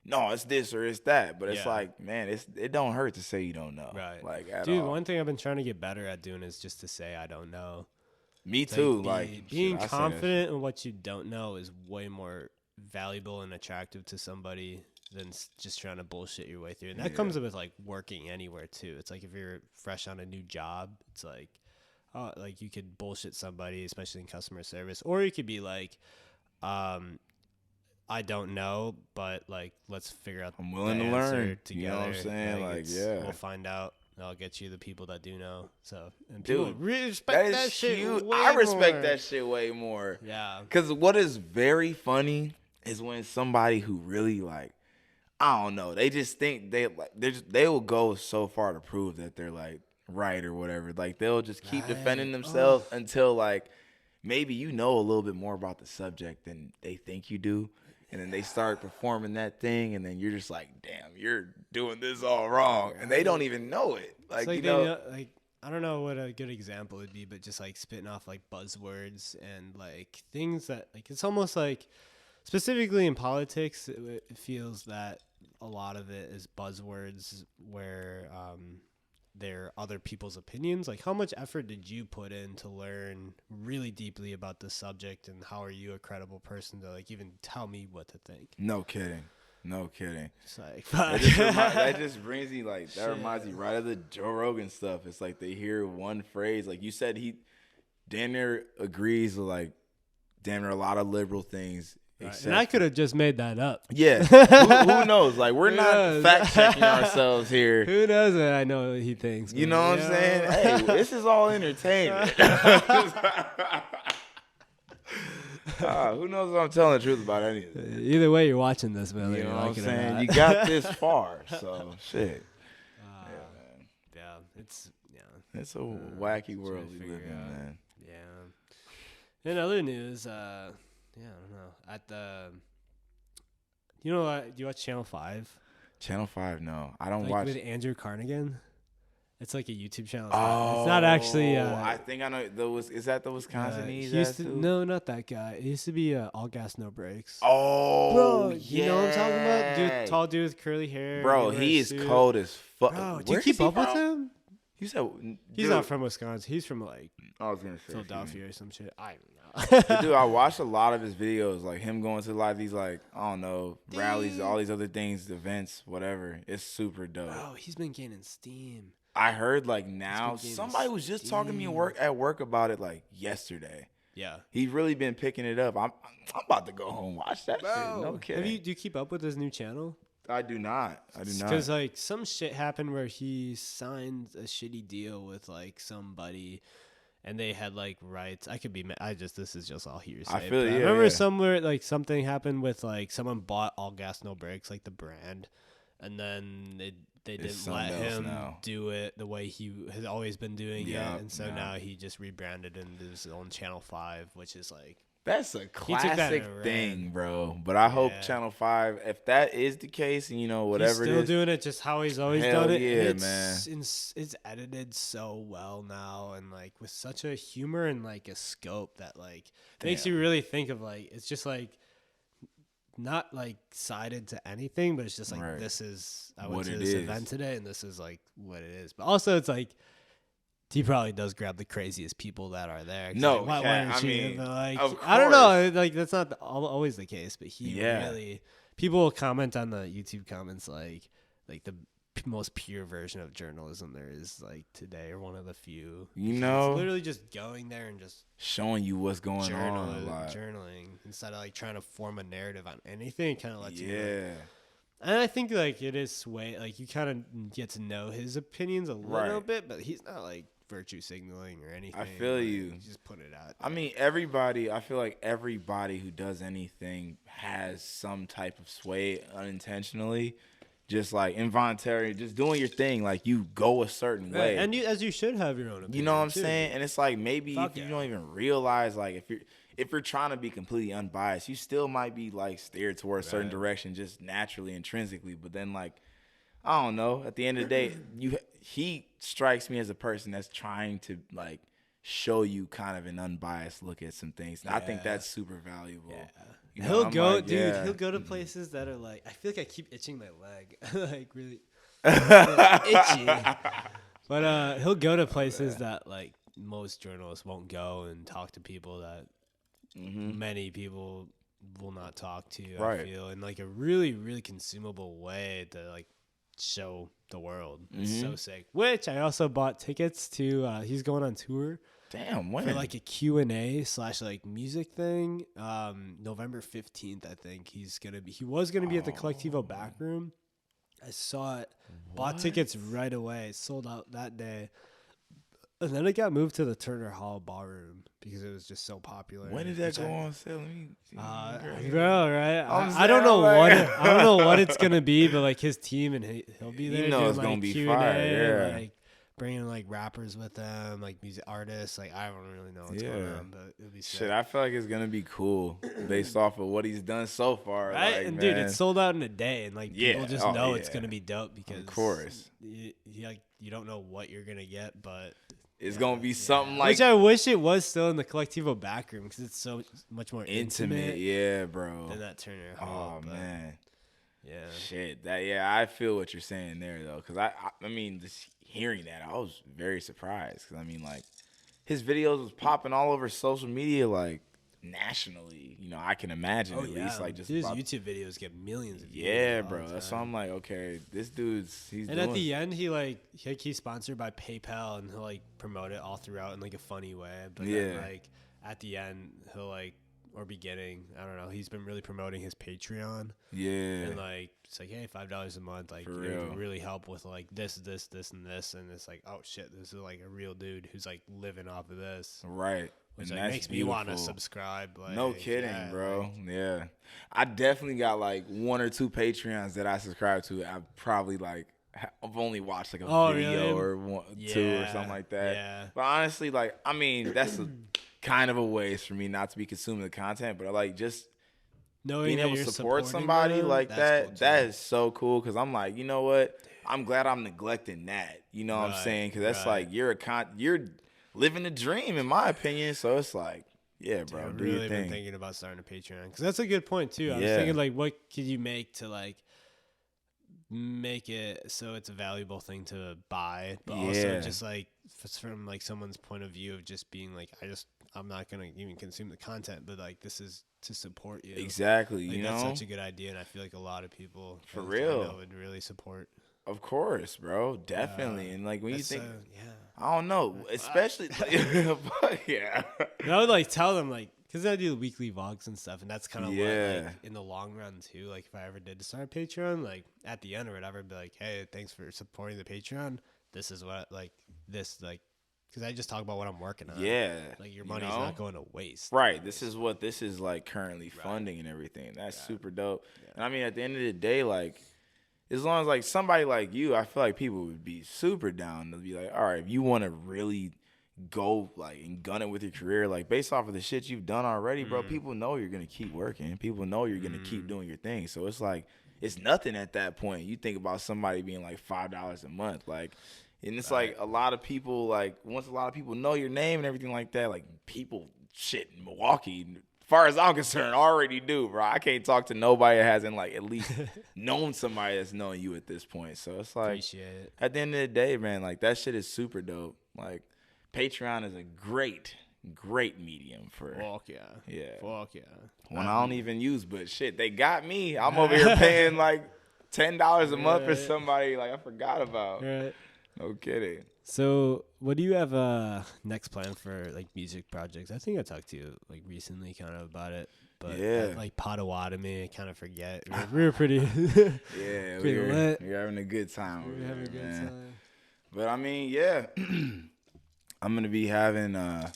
no, it's this or it's that. But it's like, man, it don't hurt to say you don't know. Right. Like, at Dude, all. one thing I've been trying to get better at doing is just to say I don't know. Me too. Being confident in what you don't know is way more valuable and attractive to somebody than just trying to bullshit your way through. And that comes with like working anywhere too. It's like if you're fresh on a new job, it's like, like you could bullshit somebody, especially in customer service, or you could be like, I don't know, but like let's figure out. I'm willing to learn together. You know what I'm saying? Like we'll find out. And I'll get you the people that do know. So, and dude, respect that shit. I respect that shit way more. Yeah. Because what is very funny is when somebody who really like, I don't know, they just think they will go so far to prove that they're like. Right or whatever, like they'll just keep defending themselves until like maybe you know a little bit more about the subject than they think you do, and then they start performing that thing, and then you're just like, damn, you're doing this all wrong, and they don't even know it. Like, like like I don't know what a good example would be, but just like spitting off like buzzwords and like things that like it's almost like specifically in politics, it feels that a lot of it is buzzwords where they're other people's opinions. Like, how much effort did you put in to learn really deeply about the subject, and how are you a credible person to like even tell me what to think? No kidding. It's like that just brings me like that reminds me right of the Joe Rogan stuff. It's like they hear one phrase, like you said, he damn near agrees with like damn near a lot of liberal things. Right. And I could have just made that up. Yeah. who knows? Like, we're not fact-checking ourselves here. Who knows what I know what he thinks. You know what I'm saying? Hey, this is all entertainment. Who knows if I'm telling the truth about anything? Either way, you're watching this, man. You know what I'm saying? You got this far, so shit. Man. It's a wacky world we live in, man. Yeah. In other news, I don't know. At the, do you watch Channel 5? Channel 5, no, I don't watch. With Andrew Carnegie. It's like a YouTube channel. It's not actually. I think I know. Is that the Wisconsinese? No, not that guy. It used to be All Gas No Brakes. Oh, bro, you know what I'm talking about? Dude, tall dude with curly hair. Bro, he is cold as fuck. Bro, do you keep up with him? You said he's not from Wisconsin. He's from like I was gonna say Philadelphia or some shit. I don't know. Dude, I watched a lot of his videos, like him going to like these I don't know, rallies, all these other things, events, whatever. It's super dope. Bro, he's been gaining steam. I heard like now somebody was just talking to me at work about it like yesterday. Yeah, he's really been picking it up. I'm about to go home and watch that shit. No kidding. Do you keep up with his new channel? I do not. Because like some shit happened where he signed a shitty deal with like somebody, and they had like rights. This is just all hearsay. I feel I remember somewhere like something happened with like someone bought All Gas No Brakes, like the brand, and then they didn't let him do it the way he has always been doing it, and so now he just rebranded into his own Channel 5, which is like. That's a classic thing, bro. But I hope Channel 5, if that is the case, and whatever he's it is. still doing it just how he's always done it. Yeah, man. It's edited so well now, and like with such a humor and like a scope that like makes you really think of like, it's just like not like sided to anything, but it's just like I went to this event today and this is like what it is. But also it's like, he probably does grab the craziest people that are there. No, like, of course. I don't know. Like that's not always the case, but he really. People will comment on the YouTube comments like the most pure version of journalism there is like today, or one of the few. It's literally just going there and just showing you what's going on. Journaling instead of like trying to form a narrative on anything. Kind of lets you. Yeah. And I think like it is sway. Like you kind of get to know his opinions a little bit, but he's not like virtue signaling or anything. I feel you. Just put it out there. I mean, I feel like everybody who does anything has some type of sway unintentionally, just like involuntary, just doing your thing. Like you go a certain way. And as you should have your own opinion. You know what I'm saying? And it's like maybe if you don't even realize, like if you're trying to be completely unbiased, you still might be like steered towards a certain direction just naturally, intrinsically. But then like, I don't know. At the end of the day, he strikes me as a person that's trying to like show you kind of an unbiased look at some things. And I think that's super valuable. Yeah. He'll go to places that are like, I feel like I keep itching my leg, like really itchy. But he'll go to places that like most journalists won't go and talk to people that many people will not talk to. I feel in like a really, really consumable way to like show the world. It's so sick. Which I also bought tickets to. He's going on tour. Damn, when? For like a Q&A / like music thing. November 15th, I think he was gonna be at the Collectivo back room. I saw it, bought tickets right away, sold out that day. And then it got moved to the Turner Hall Ballroom because it was just so popular. When did that go on sale? Let me see. Bro, right? I don't know I don't know what it's gonna be, but like his team and he'll be there. You know it's gonna be Q&A, fire. Yeah. Like bringing like rappers with them, like music artists. Like I don't really know what's going on, but it'll be sick. Shit, I feel like it's gonna be cool based off of what he's done so far. Right, like, and man. dude, it's sold out in a day, and like people just know it's gonna be dope because of course, you don't know what you're gonna get, but. It's gonna be something like. Which I wish it was still in the Collectivo back room because it's so much more intimate. Yeah, bro. Than that Turner Hall. Oh man. Yeah. Shit. I feel what you're saying there though, because I mean, just hearing that, I was very surprised. Because I mean, like, his videos was popping all over social media, like nationally. I can imagine at least like just his YouTube videos get millions of views. Yeah, bro. That's why I'm like, okay, this dude's And at the end, he's sponsored by PayPal, and he'll like promote it all throughout in like a funny way. But then, like at the end, he'll like or beginning. I don't know. He's been really promoting his Patreon. Yeah. And like it's like, hey, $5 a month, like For it real. would really help with like this, and this, and it's like, oh shit, this is like a real dude who's like living off of this. Right. Which and like, that's makes beautiful. me want to subscribe. Like, no kidding, yeah, bro. Like, yeah. I definitely got like 1 or 2 Patreons that I subscribe to. I probably like I've only watched like a video or 2 or something like that. Yeah. But honestly, like, I mean, that's kind of a waste for me not to be consuming the content, but like just knowing being able to support somebody them, like that, cool that is so cool. Cause I'm like, you know what? I'm glad I'm neglecting that. You know what I'm saying? Cause that's like, you're living the dream in my opinion. So it's like, yeah, bro, I've do really your been thing. thinking about starting a Patreon because that's a good point too. I was thinking like, what could you make to like make it so it's a valuable thing to buy, but also just like from like someone's point of view of just being like, I'm not gonna even consume the content, but like this is to support you. Exactly, like, you that's know, such a good idea, and I feel like a lot of people for real would really support. Of course, bro, definitely. And like when you think, I don't know, especially like, yeah. And I would like tell them like, because I do the weekly vlogs and stuff, and that's kind of what like in the long run too. Like if I ever did start a Patreon, like at the end or whatever, I'd be like, hey, thanks for supporting the Patreon. This is what because I just talk about what I'm working on. Yeah, like your money's not going to waste. Right. This is what this is like currently funding and everything. That's super dope. Yeah. And I mean, at the end of the day, like, as long as like somebody like you, I feel like people would be super down to be like, all right, if you want to really go like and gun it with your career, like based off of the shit you've done already, bro, people know you're gonna keep working. People know you're gonna keep doing your thing. So it's like it's nothing at that point. You think about somebody being like $5 a month, like, and it's like a lot of people, like once a lot of people know your name and everything like that, like people shit in Milwaukee, as far as I'm concerned, already do, bro. I can't talk to nobody that hasn't like at least known somebody that's known you at this point. So it's like, at the end of the day, man, like that shit is super dope. Like Patreon is a great medium for. Fuck yeah. Yeah. Fuck yeah. One I don't even use, but shit, they got me. I'm over here paying like $10 a month for somebody like I forgot about. Right. No kidding. So, what do you have next plan for like music projects? I think I talked to you like recently, kind of about it. But like Potawatomi, I kind of forget. We were pretty. Yeah, pretty lit. We're having a good time. We're having a good time. But I mean, yeah, I'm gonna be having a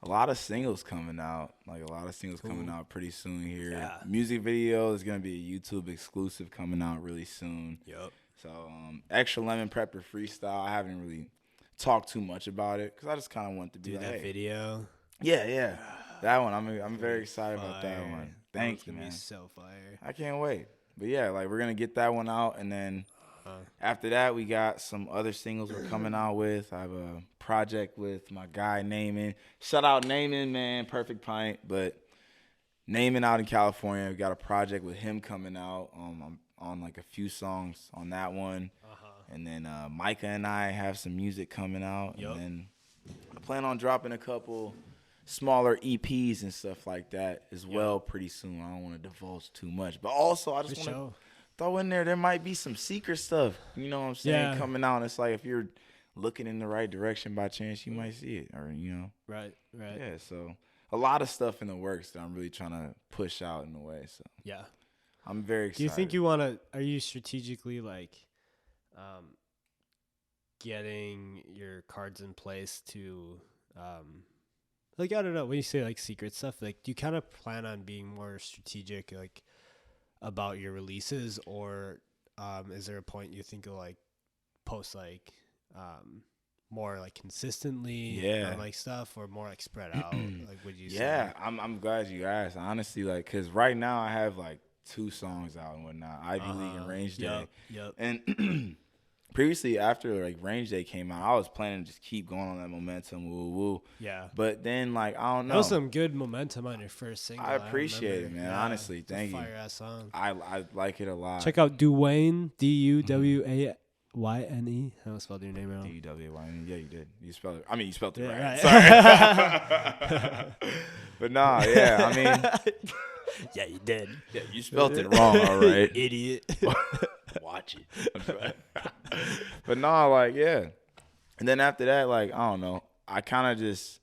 lot of singles coming out. Like a lot of singles coming out pretty soon here. Yeah. Music video is gonna be a YouTube exclusive coming out really soon. Yep. So Extra Lemon Pepper Freestyle. I haven't really talked too much about it because I just kind of want to be do like, that video. Yeah. That one. I'm very excited about that one. Thanks, man. It's gonna be so fire. I can't wait. But yeah, like we're gonna get that one out, and then after that we got some other singles we're coming out with. I have a project with my guy Naaman. Shout out Naaman, man. Perfect Pint. But Naaman out in California. We got a project with him coming out. I'm on like a few songs on that one. And then Micah and I have some music coming out. Yep. And then I plan on dropping a couple smaller EPs and stuff like that as well pretty soon. I don't want to divulge too much. But also I just want to throw in there might be some secret stuff, you know what I'm saying, coming out. It's like if you're looking in the right direction by chance, you might see it, or, you know. Right. Yeah, so a lot of stuff in the works that I'm really trying to push out in a way. So yeah. I'm very excited. Do you think you want to, are you strategically like getting your cards in place to, like, I don't know, when you say like secret stuff, like do you kind of plan on being more strategic, like about your releases, or is there a point you think you'll like post like more like consistently on like stuff, or more like spread out? Like, would you say? Yeah, I'm glad you asked, honestly, like, because right now I have like 2 songs out and whatnot, Ivy League and Range Day. Yep. And previously, after like Range Day came out, I was planning to just keep going on that momentum, woo. Yeah. But then, like, I don't know. That was some good momentum on your first single. I appreciate it, man. Yeah, honestly, thank you. Fire ass song. I like it a lot. Check out Duwayne, Duwayne. I don't spell your name wrong. Duwayne. Yeah, you did. You spelled it. I mean, you spelled it right. Sorry. But nah, yeah. I mean, yeah, you did. Yeah, you spelled it wrong. All right, idiot. Watch it. But nah, like, yeah. And then after that, like, I don't know. I kind of just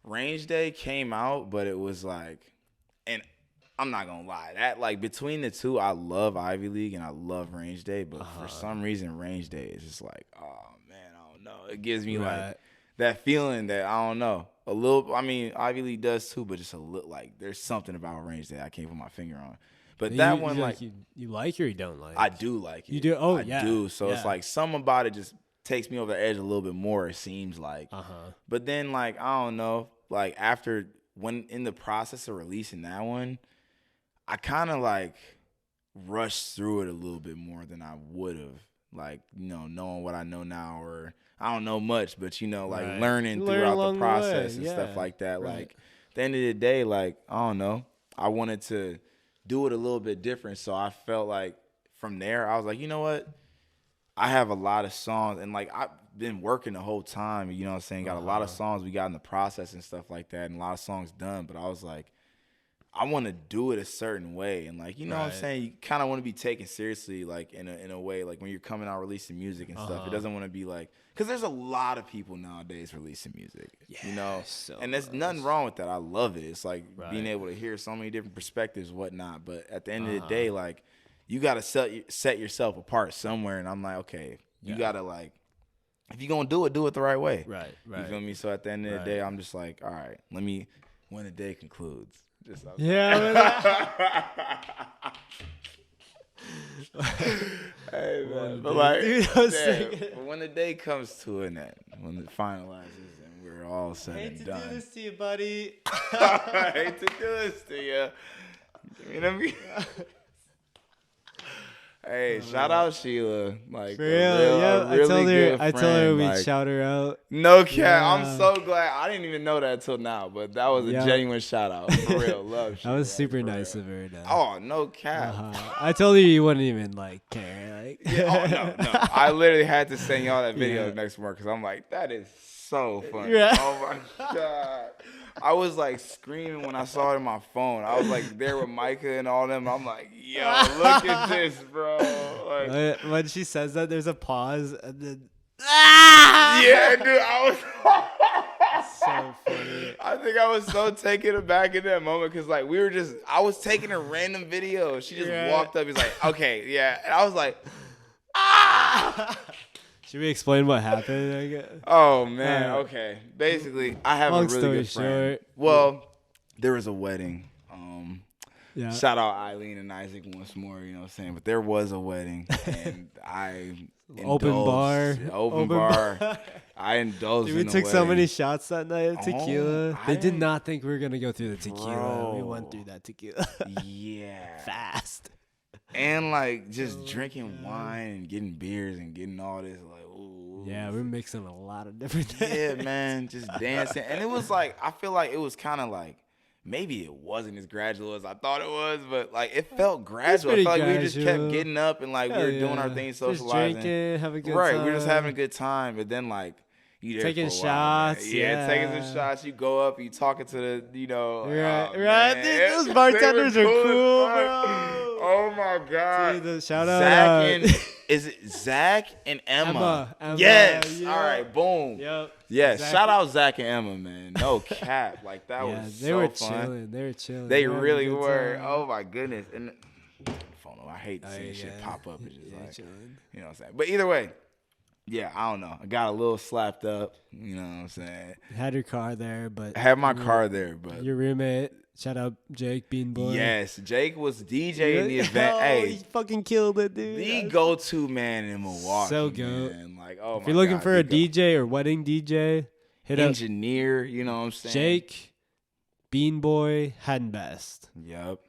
Range Day came out, but it was like, and I'm not gonna lie, that like between the two, I love Ivy League and I love Range Day, but for some reason, Range Day is just like, oh man, I don't know. It gives me like that feeling that I don't know. A little, I mean, Ivy League does too, but just a little like there's something about Range Day I can't put my finger on. But that one, like you like or you don't like? I do like it. You do? Oh, I do. So it's like something about it just takes me over the edge a little bit more. It seems like. But then like I don't know. Like after when in the process of releasing that one, I kind of like rushed through it a little bit more than I would have. Like knowing what I know now, or I don't know much, but like learning throughout the process and stuff like that. Like at the end of the day, like I don't know. I wanted to do it a little bit different. So I felt like from there, I was like, you know what? I have a lot of songs and like I've been working the whole time, you know what I'm saying? Got a lot of songs we got in the process and stuff like that and a lot of songs done. But I was like, I want to do it a certain way. And like, you know what I'm saying? You kind of want to be taken seriously, like in a way, like when you're coming out releasing music and stuff, it doesn't want to be like, because there's a lot of people nowadays releasing music, and there's nothing wrong with that. I love it. It's like being able to hear so many different perspectives, whatnot. But at the end of the day, like you got to set yourself apart somewhere. And I'm like, okay, you got to like, if you're going to do it the right way. Right. You feel me? So at the end of the day, I'm just like, all right, let me, when the day concludes. Hey man, but like, when the day comes to an end, when it finalizes and we're all said and done. I hate to do this to you, buddy. I hate to do this to you. You know what I mean? Hey, shout out Sheila. Like, for real, I told her we'd shout her out. No cap. Yeah. I'm so glad. I didn't even know that until now, but that was a genuine shout out. For real. Love Sheila. That was super nice of her. Oh, no cap. I told her you wouldn't even like care. Like, no. I literally had to send y'all that video next morning because I'm like, that is so funny. Yeah. Oh my God. I was like screaming when I saw it on my phone. I was like there with Micah and all them. I'm like, yo, look at this, bro. Like, when she says that, there's a pause and then. Yeah, dude, I was so funny. I think I was so taken aback in that moment because like I was taking a random video. She just walked up. He's like, okay, yeah, and I was like, Should we explain what happened? I guess? Oh, man. Okay. Basically, I have a really good friend. Well, there was a wedding. Shout out Eileen and Isaac once more, you know what I'm saying? But there was a wedding, and I Open bar. I indulged in the we took wedding. So many shots that night of tequila. They did not think we were going to go through the tequila. Bro. We went through that tequila. Yeah. Fast. And like just drinking wine and getting beers and getting all this like, ooh. Yeah, we're mixing a lot of different things. Yeah, man, just dancing. And it was like, I feel like it was kind of like, maybe it wasn't as gradual as I thought it was, but like it felt gradual. I felt like we just kept getting up and like we were doing our thing, socializing. Just drinking, having a good time. Right, we were just having a good time. But then like, you there taking for a while, shots. Yeah, taking some shots. You go up, you talking to the, right. Dude, those bartenders are cool, bro. Oh my God. Dude, shout out. Is it Zach and Emma? Emma. Yes. Yeah. All right. Boom. Yep. Yes. Exactly. Shout out Zach and Emma, man. No cap. Like that was they so were fun. Chilling. They were chilling. They really were. Time. Oh my goodness. And I hate to see shit pop up. It's just like, chilling. You know what I'm saying? But either way. Yeah, I don't know. I got a little slapped up. You know what I'm saying? Had your car there, but I had my car there, but your roommate. Shout out Jake Beanboy. Yes, Jake was DJing the event. He fucking killed it, dude. The go-to man in Milwaukee. So good. Man. Like, oh my God. If you're looking for a DJ or wedding DJ, hit engineer, you know what I'm saying? Jake Beanboy Hadden Best. Yep.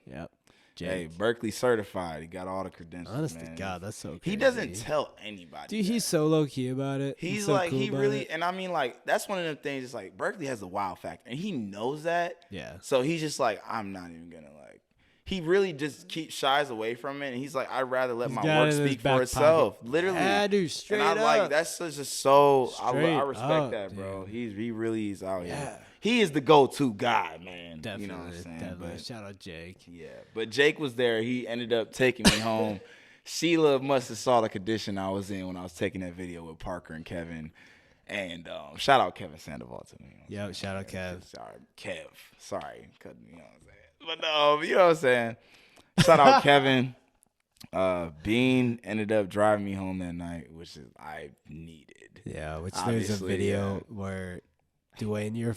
Jake. Hey, Berkeley certified. He got all the credentials. Honest man. to God, that's so crazy. He doesn't tell anybody. Dude, he's so low key about it. He's so like, cool he really, it. and I mean, like, that's one of them things. It's like Berkeley has the wow factor, and he knows that. Yeah. So he's just like, I'm not even gonna like. He really just shies away from it, and he's like, I'd rather let my work speak for itself. Literally. Yeah, dude, straight up. And I'm like, that's just so. I respect up, that, bro. Dude. He really is out here. He is the go-to guy, man. Definitely, you know what I'm saying? Definitely. But, shout out Jake. Yeah, but Jake was there. He ended up taking me home. Sheila must have saw the condition I was in when I was taking that video with Parker and Kevin. And shout out Kevin Sandoval to me. Yo, shout out Kev. Sorry, you know what I'm saying. But no, you know what I'm saying. Shout out Kevin. Bean ended up driving me home that night, which is I needed. Yeah, which there's a video where Duwayne, you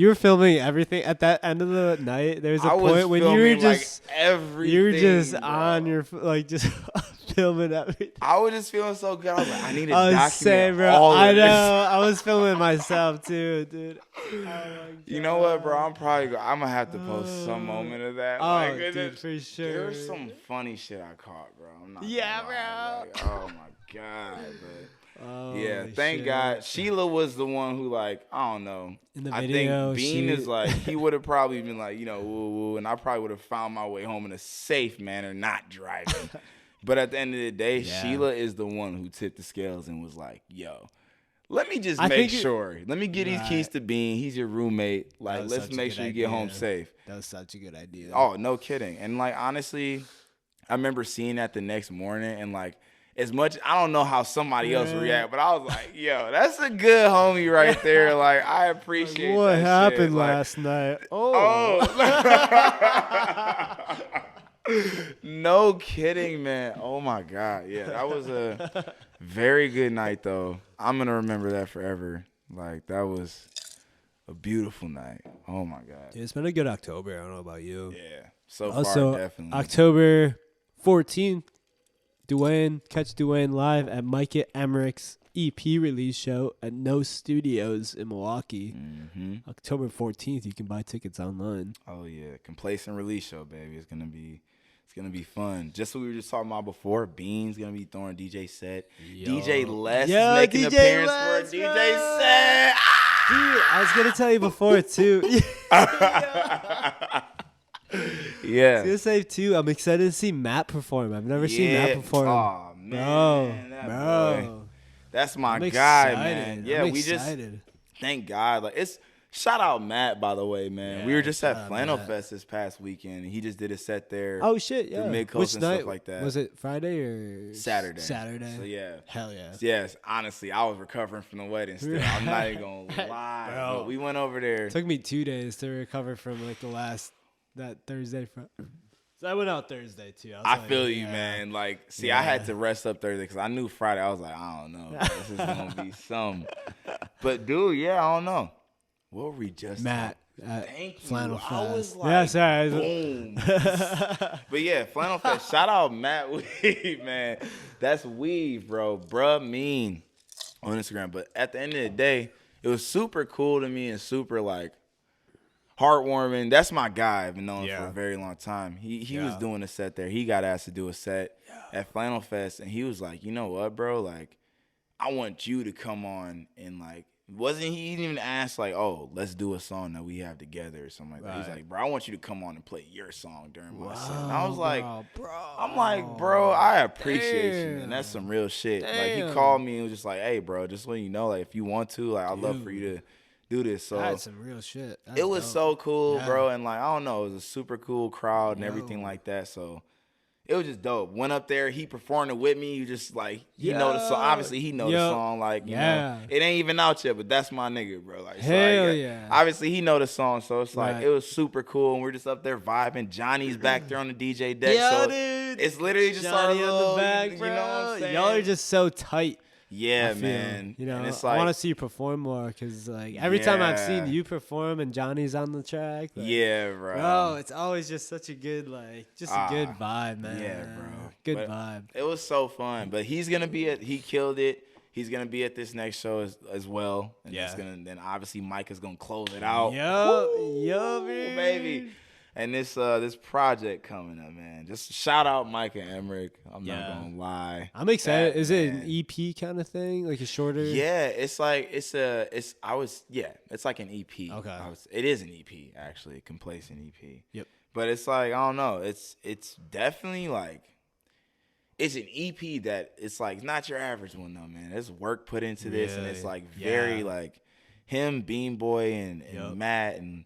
were filming everything at that end of the night. There's a point when you were just everything. You were just on your just filming everything. I was just feeling so good. I was like, I need to document bro, all of this. I know. I was filming myself too, dude. Oh my God. You know what, bro? I'm gonna have to post some moment of that. Oh, dude, for sure. There's some funny shit I caught, bro. I'm not. Yeah, bro. Like, oh my God, but yeah, thank shit. God. Sheila was the one who, like, I don't know. In the I video, think Bean is like, he would have probably been like, you know, woo woo, and I probably would have found my way home in a safe manner, not driving. But at the end of the day, Sheila is the one who tipped the scales and was like, yo, let me just make sure. Let me get these keys to Bean. He's your roommate. Like, let's make sure you get home safe. That was such a good idea. Oh, no kidding. And, like, honestly, I remember seeing that the next morning and, like, as much, I don't know how somebody else react, but I was like, yo, that's a good homie right there. Like, I appreciate what that happened shit. last night? No kidding, man. Oh, my God. Yeah, that was a very good night, though. I'm going to remember that forever. Like, that was a beautiful night. Oh, my God. Dude, it's been a good October. I don't know about you. Yeah, so also, far, definitely. October 14th, catch Duwayne live at Micah Emmerich's EP release show at No Studios in Milwaukee. Mm-hmm. October 14th, you can buy tickets online. Oh, yeah. Complacent release show, baby. It's going to be fun. Just what we were just talking about before, Bean's going to be throwing a DJ set. Yo. DJ Les is making an appearance for a DJ set. Dude, I was going to tell you before, too. Yeah. I was going to say, too, I'm excited to see Matt perform. I've never seen Matt perform. Oh, man. Bro. Boy. That's my I'm guy, excited. man. Yeah, I'm excited. Thank God. Like, it's shout out Matt, by the way, man. Yeah, we were just at Flannel Fest this past weekend. And he just did a set there. Oh shit, yeah. Mid-coast and stuff like that. Was it Friday or Saturday? Saturday. So yeah. Hell yeah. Yes, honestly, I was recovering from the wedding still. I'm not even gonna lie. Bro. But we went over there. It took me 2 days to recover from like that Thursday. So I went out Thursday too. I feel you, man. Like, see, I had to rest up Thursday because I knew Friday. I was like, I don't know. This is gonna be some. But dude, yeah, I don't know. What were we just Matt? Thank Flannel you. Fest. I was like, yeah, sorry. Boom. But yeah, Flannel Fest. Shout out Matt Weave, man. That's Weave, bro. Bruh mean on Instagram. But at the end of the day, it was super cool to me and super like heartwarming. That's my guy. I've been known him for a very long time. He was doing a set there. He got asked to do a set at Flannel Fest, and he was like, you know what, bro? Like, I want you to come on and like. He didn't even ask like, oh, let's do a song that we have together or something like that. He's like, bro, I want you to come on and play your song during my set. And I was like, I'm like, bro, I appreciate you, and that's some real shit. Like, he called me and was just like, hey, bro, just letting you know, like, if you want to, like, I'd love for you to do this. So that's some real shit. It was so cool, bro, and like, I don't know, it was a super cool crowd and everything like that. So it was just dope. Went up there, he performed it with me. You just like, he know the song. Obviously, he know the song. Like, you know, it ain't even out yet, but that's my nigga, bro. Like, hell yeah. Obviously, he know the song, so it's like it was super cool. And we're just up there vibing. Johnny's back there on the DJ deck, so dude. it's literally just Johnny our on little, the back, bro. You know what I'm saying? Y'all are just so tight. Yeah, man. You know, and it's I like, want to see you perform more because, like, every time I've seen you perform and Johnny's on the track, like, bro, it's always just such a good, like, just a good vibe, man. Yeah, bro. Good vibe. It was so fun. But he's gonna be he killed it. He's gonna be at this next show as well. And then obviously Mike is gonna close it out. Yo, baby. And this project coming up, man. Just shout out Mike and Emmerich. I'm not gonna lie. I'm excited. Is it an EP kind of thing, like a shorter? Yeah, it's like it's like an EP. Okay. It is an EP actually, Complacent EP. Yep. But it's like, I don't know. It's definitely like, it's an EP that it's like not your average one though, man. There's work put into this, and it's like very like him, Bean Boy, and Matt, and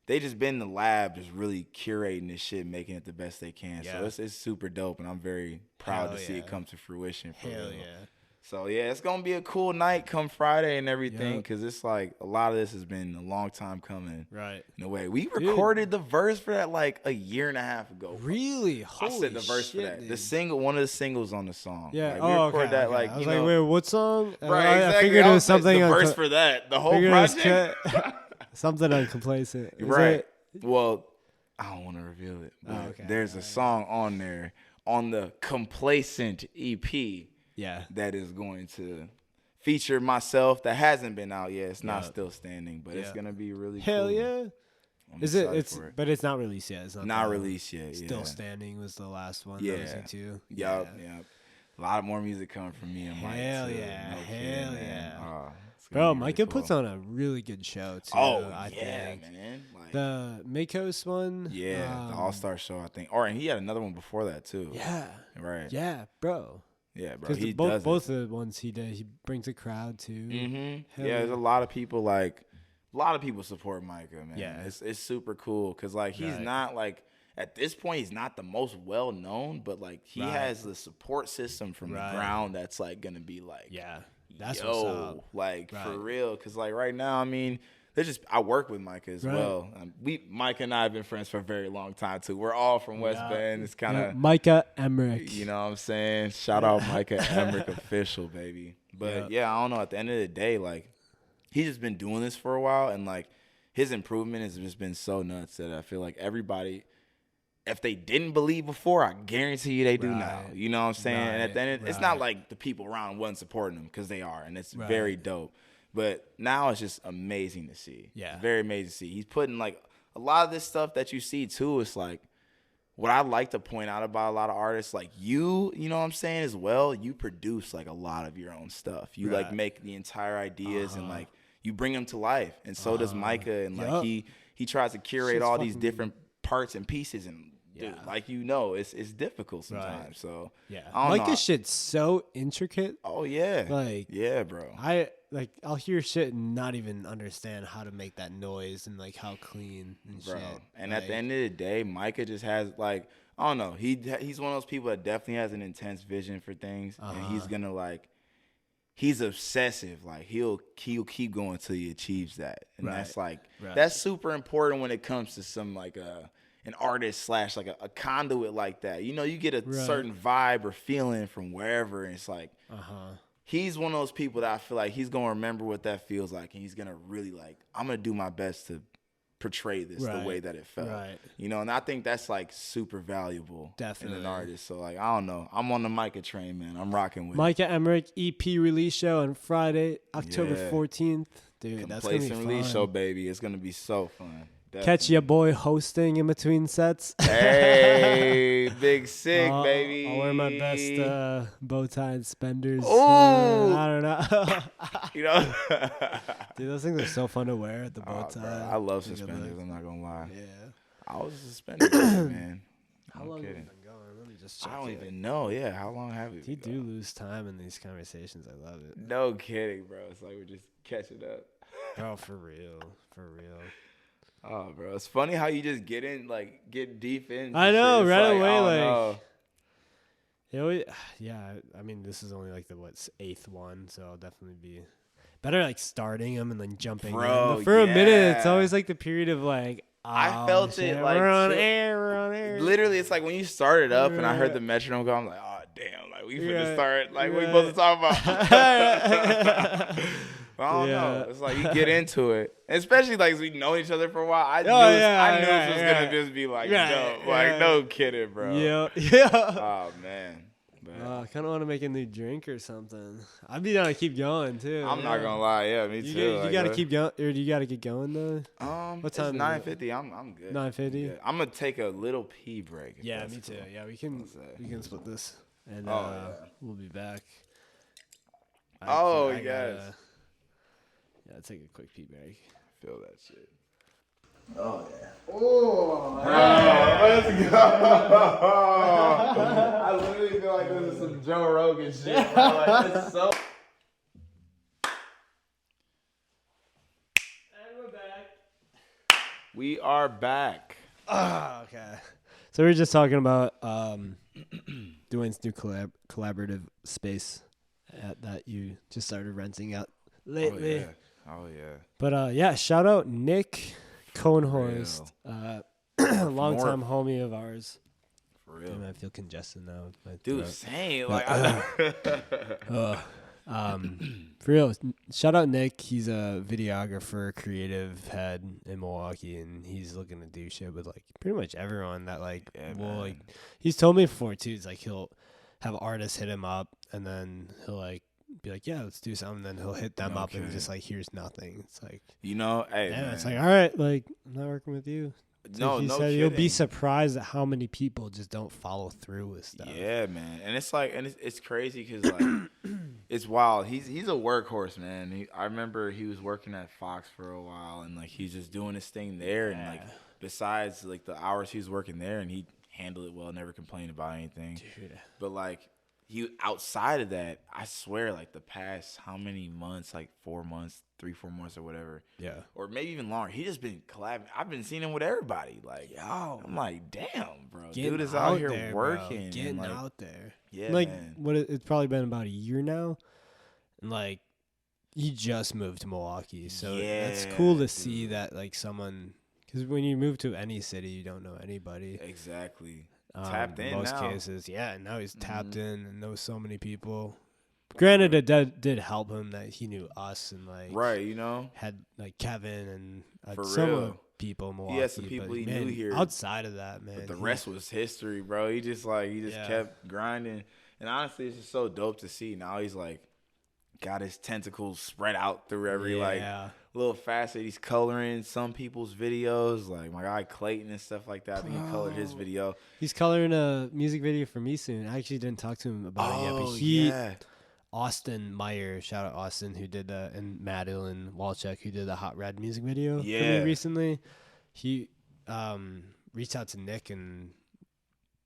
they just been in the lab just really curating this shit, making it the best they can. So it's super dope, and I'm very proud to see it come to fruition. Hell yeah. So, yeah, it's going to be a cool night come Friday and everything because it's like a lot of this has been a long time coming. Right. In a way. We recorded the verse for that like a year and a half ago. Really? Holy I said the verse shit, for that. Dude. The single, one of the singles on the song. Yeah. Like, we recorded that like, I was like, wait, what song? Right, exactly. I figured it was something the verse for that. The whole project. Something uncomplacent. Right. Well, I don't want to reveal it. But there's a song on there on the Complacent EP. Yeah. That is going to feature myself. That hasn't been out yet. It's not still standing, but it's gonna be really Hell cool. Yeah. Is it? It's but it's not released yet. It's not released yet. Still Standing was the last one. Yeah. That was too. Yep. A lot more music coming from me and Mike. Hell too. yeah. No Hell kidding, yeah. Bro, Micah puts on a really good show too. I think. Man. Like, the Makos one. Yeah, the All-Star show, I think. And he had another one before that too. Yeah. Right. Yeah, bro. Yeah, bro. He does both the ones he did, he brings a crowd too. Mm-hmm. Yeah, there's a lot of people support Micah, man. Yeah, it's super cool because like he's not like at this point he's not the most well known, but like he has the support system from the ground that's like gonna be like that's what's up. Like for real, because like right now, I mean. I work with Micah as well. Micah and I have been friends for a very long time too. We're all from West Bend. It's kind of Micah Emmerich. You know what I'm saying? Shout out Micah Emmerich official, baby. But I don't know. At the end of the day, like he's just been doing this for a while, and like his improvement has just been so nuts that I feel like everybody, if they didn't believe before, I guarantee you they do now. You know what I'm saying? And at the end, it's not like the people around wasn't supporting him because they are, and it's very dope. But now it's just amazing to see. Yeah. It's very amazing to see. He's putting like a lot of this stuff that you see too. It's like what I like to point out about a lot of artists, like you know what I'm saying as well. You produce like a lot of your own stuff. You like make the entire ideas and like you bring them to life. And so does Micah. And like he tries to curate all these different parts and pieces and. Dude, like it's difficult sometimes. So Micah's shit's so intricate. Oh yeah, like bro. I'll hear shit and not even understand how to make that noise and like how clean and shit. And at the end of the day, Micah just has like I don't know. He's one of those people that definitely has an intense vision for things, and he's gonna like. He's obsessive. Like he'll keep going till he achieves that, and that's like that's super important when it comes to some like an artist / like a conduit like that. You know, you get a certain vibe or feeling from wherever, and it's like he's one of those people that I feel like he's gonna remember what that feels like, and he's gonna really like I'm gonna do my best to portray this the way that it felt. You know, and I think that's like super valuable in an artist. So like I don't know. I'm on the Micah train, man. I'm rocking with Micah Emmerich EP release show on Friday, October 14th. Dude, that's gonna be fun. Release show, baby. It's gonna be so fun. Definitely. Catch your boy hosting in between sets. Hey, big sick, baby. I'll wear my best bow tie and spenders. Oh, I don't know. You know, dude, those things are so fun to wear at the bow tie. Bro, I love suspenders. I'm not gonna lie. Yeah, I was a suspenders man. How long have you been going? Let me just check. I don't even know. Yeah, how long have you? You do lose time in these conversations. I love it. No kidding, bro. It's like we're just catching up. Bro, for real. Oh, bro, it's funny how you just get deep in. I know, right away, I mean, this is only like the 8th one, so I'll definitely be better like starting them and then jumping in. But for a minute, it's always like the period of like, I felt it like we're on air. Literally, it's like when you started up and I heard the metronome go, I'm like, oh damn, like we finna start, like we supposed to talk about. I don't know. It's like you get into it, and especially like as we know each other for a while. I knew this was gonna just be like, no kidding, bro. Yeah. Oh man. I kind of want to make a new drink or something. I'd be down to keep going too. I'm not gonna lie, me too. You gotta keep going, or do you gotta get going though? What time? 9:50. I'm good. 9:50. I'm gonna take a little pee break. Yeah, me too. Yeah, we can split this, and we'll be back. Yeah, take a quick pee break. Feel that shit. Oh yeah. Oh, let's go. I literally feel like this is some Joe Rogan shit. Like, this is so. And we're back. We are back. Okay. So we were just talking about Duwayne's new collaborative space that you just started renting out lately. Oh yeah. But yeah, shout out Nick Cohnhorst, longtime homie of ours. For real. Damn, I feel congested now with my Dude, throat. same. But, Like, for real, shout out Nick. He's a videographer, creative head in Milwaukee, and he's looking to do shit with like pretty much everyone that like like. He's told me before too. It's like he'll have artists hit him up, and then he'll like be like, yeah, let's do something. Then he'll hit them up and just like, here's nothing. It's like, hey, man. It's like, all right, like I'm not working with you. No, he no said kidding. you'll be surprised at how many people just don't follow through with stuff. Yeah, man, and it's like, and it's crazy because like, it's wild. He's a workhorse, man. I remember he was working at Fox for a while, and like he's just doing his thing there, and like besides like the hours he was working there, and he handled it well, never complained about anything. Dude. But like he outside of that, I swear, like the past how many months, like 4 months, 3-4 months or whatever. Yeah. Or maybe even longer. He just been collabing. I've been seeing him with everybody. Like, yo, I'm like, damn, bro. Dude is out here there, working. Getting like, out there. Yeah, like, man. It's probably been about a year now. And like, he just moved to Milwaukee. So it's cool to see that like someone, because when you move to any city, you don't know anybody. Exactly. Tapped in most now. cases. Yeah, and now he's tapped in and knows so many people. Granted, it did help him that he knew us and like had like Kevin and some people in Milwaukee. He had some people he knew here. Outside of that, man, but the rest was history, bro. He just kept grinding, and honestly, it's just so dope to see. Now he's like got his tentacles spread out through every like little facet. He's coloring some people's videos, like my guy Clayton and stuff like that. I think he colored his video. He's coloring a music video for me soon. I actually didn't talk to him about it yet, but Austin Meyer, shout out Austin, who did and Madeline Walchuk, who did the Hot Red music video for me recently. He reached out to Nick and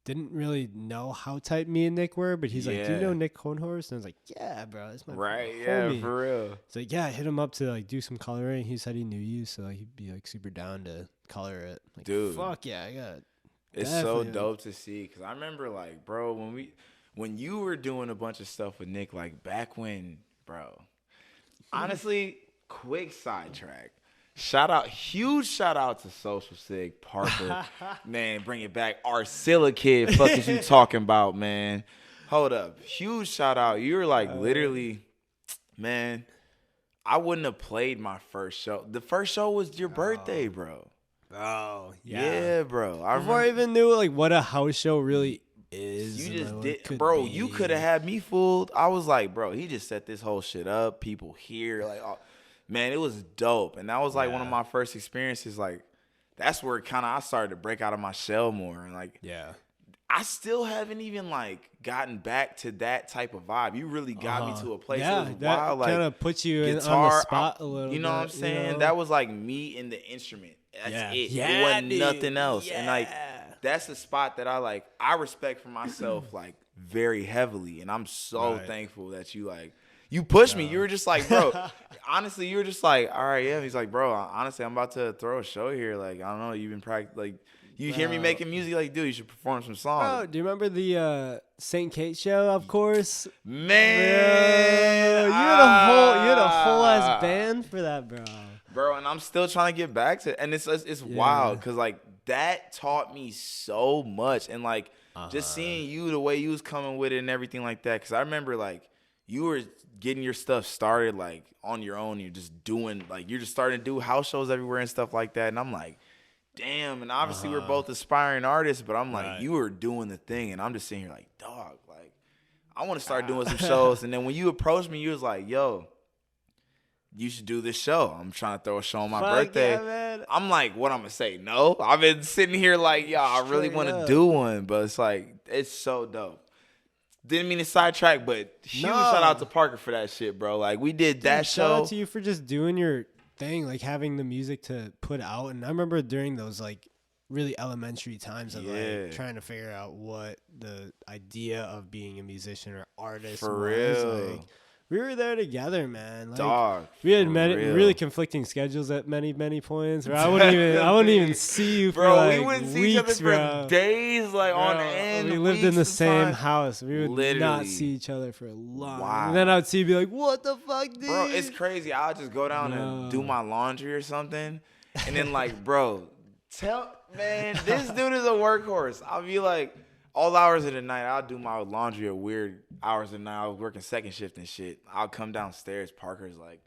didn't really know how tight me and Nick were, but he's like, do you know Nick Cohnhorst? And I was like, yeah, bro, that's my homie. Yeah, for real. It's like, yeah, I hit him up to like do some coloring. He said he knew you, so like, he'd be like super down to color it. Like, dude, fuck yeah, I got it. It's so dope to see, because I remember like, bro, when you were doing a bunch of stuff with Nick, like back when, bro, honestly, quick sidetrack. Huge shout out to Social Sig, Parker. Man, bring it back. Arcilla Kid, fuck is you talking about, man? Hold up. Huge shout out. You were like literally, man, I wouldn't have played my first show. The first show was your birthday, bro. Oh, yeah, bro. Before I even knew like what a house show really is. You just did, bro. You could have had me fooled. I was like, bro, he just set this whole shit up. People here, like, oh, man, it was dope. And that was like one of my first experiences. Like, that's where kind of I started to break out of my shell more. And like, I still haven't even like gotten back to that type of vibe. You really got me to a place. Yeah, it was that wild. Like, kind of puts you guitar, on the spot a little. You know what I'm saying? You know? That was like me in the instrument. That's it. It wasn't nothing else. And like, that's the spot that I respect for myself like very heavily. And I'm so thankful that you pushed me. You were just like, bro, honestly, you were just like, all right, yeah. He's like, bro, honestly, I'm about to throw a show here. Like, I don't know. You've been practicing. Like, you hear me making music, like, dude, you should perform some songs. Bro, do you remember the St. Kate show? Of course, man. Bro, you had a whole ass band for that, bro. Bro, and I'm still trying to get back to it. And it's wild because, like, that taught me so much. And, like, just seeing you, the way you was coming with it and everything like that. Because I remember, like, you were getting your stuff started, like, on your own. You're just doing, like, you're just starting to do house shows everywhere and stuff like that. And I'm like, damn. And obviously we're both aspiring artists. But I'm like, you were doing the thing. And I'm just sitting here like, dog, like, I want to start doing some shows. And then when you approached me, you was like, yo, you should do this show. I'm trying to throw a show on my birthday. Yeah, I'm like, what I'm going to say? No. I've been sitting here like, yo, I really want to do one. But it's like, it's so dope. Didn't mean to sidetrack, but huge shout out to Parker for that shit, bro. Like, we did that show. Shout out to you for just doing your thing, like having the music to put out. And I remember during those like really elementary times of like trying to figure out what the idea of being a musician or artist was. Real. Like, We were there together, man. Like, Dog. We had really conflicting schedules at many points. Bro. I wouldn't even see you for like we wouldn't weeks, see each other bro. for days, like on end. We lived in the same time. house. We would not see each other for a long. Wow. And then I would see you be like, "What the fuck, dude?" Bro, it's crazy. I'll just go down and do my laundry or something, and then like, bro, man, this dude is a workhorse. I'll be like, all hours of the night, I'll do my laundry at weird hours of the night. I was working second shift and shit. I'll come downstairs. Parker's like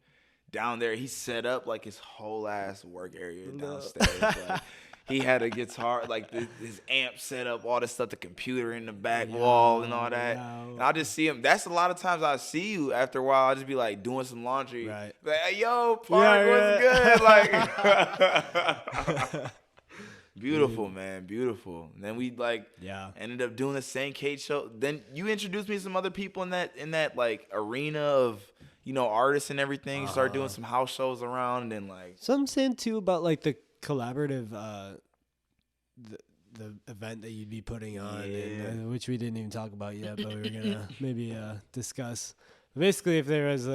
down there. He set up like his whole ass work area downstairs. Like, he had a guitar, like his amp set up, all this stuff, the computer in the back wall and all that. And I'll just see him. That's a lot of times I see you after a while. I'll just be like doing some laundry. Right. Like, hey, yo, Park, what's good? Like, beautiful, man, beautiful. And then we ended up doing the St. Kate show. Then you introduced me to some other people in that like arena of, you know, artists and everything. You started doing some house shows around, and then like something saying too about like the collaborative the event that you'd be putting on, and, which we didn't even talk about yet, but we were gonna maybe discuss. Basically, if there is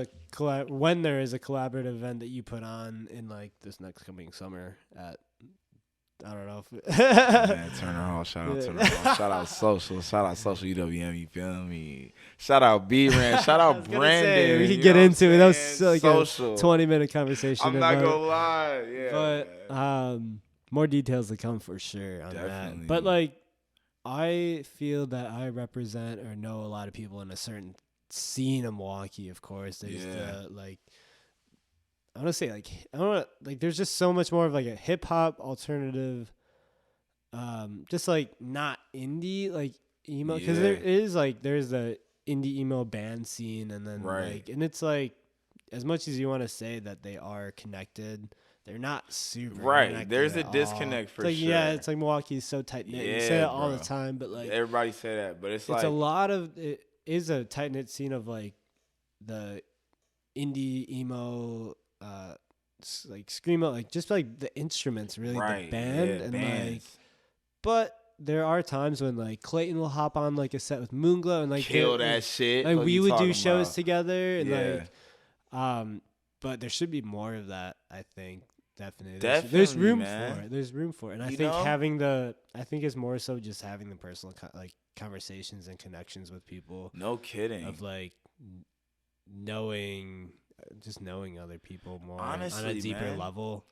when there is a collaborative event that you put on in like this next coming summer at, I don't know. Man, Turner Hall. Shout out Turner Hall. Shout out Social. Shout out Social UWM. You feel me? Shout out B-Ran. Shout out Brandon. We could get into it. That was like Social. A 20-minute conversation. I'm not gonna lie. Yeah. But more details to come for sure on that. But like, I feel that I represent or know a lot of people in a certain scene of Milwaukee. Of course, there's like. I want to say there's just so much more of like a hip hop alternative, just like not indie like emo, because there's the indie emo band scene, and then and it's like, as much as you want to say that they are connected, they're not super connected. There's a disconnect for sure. Yeah, it's like Milwaukee's so tight knit. You say it all the time, but like everybody say that, but it's like a lot of it is a tight knit scene of like the indie emo. Like screamo, like just like the instruments, really the band, and bands. Like, but there are times when like Clayton will hop on like a set with Moonglow and like kill that shit. Like we would do shows together, and like, but there should be more of that. I think definitely. There's room for it. There's room for it, and I think it's more so just having the personal like conversations and connections with people. No kidding. Of like knowing other people more. Honestly, on a deeper level.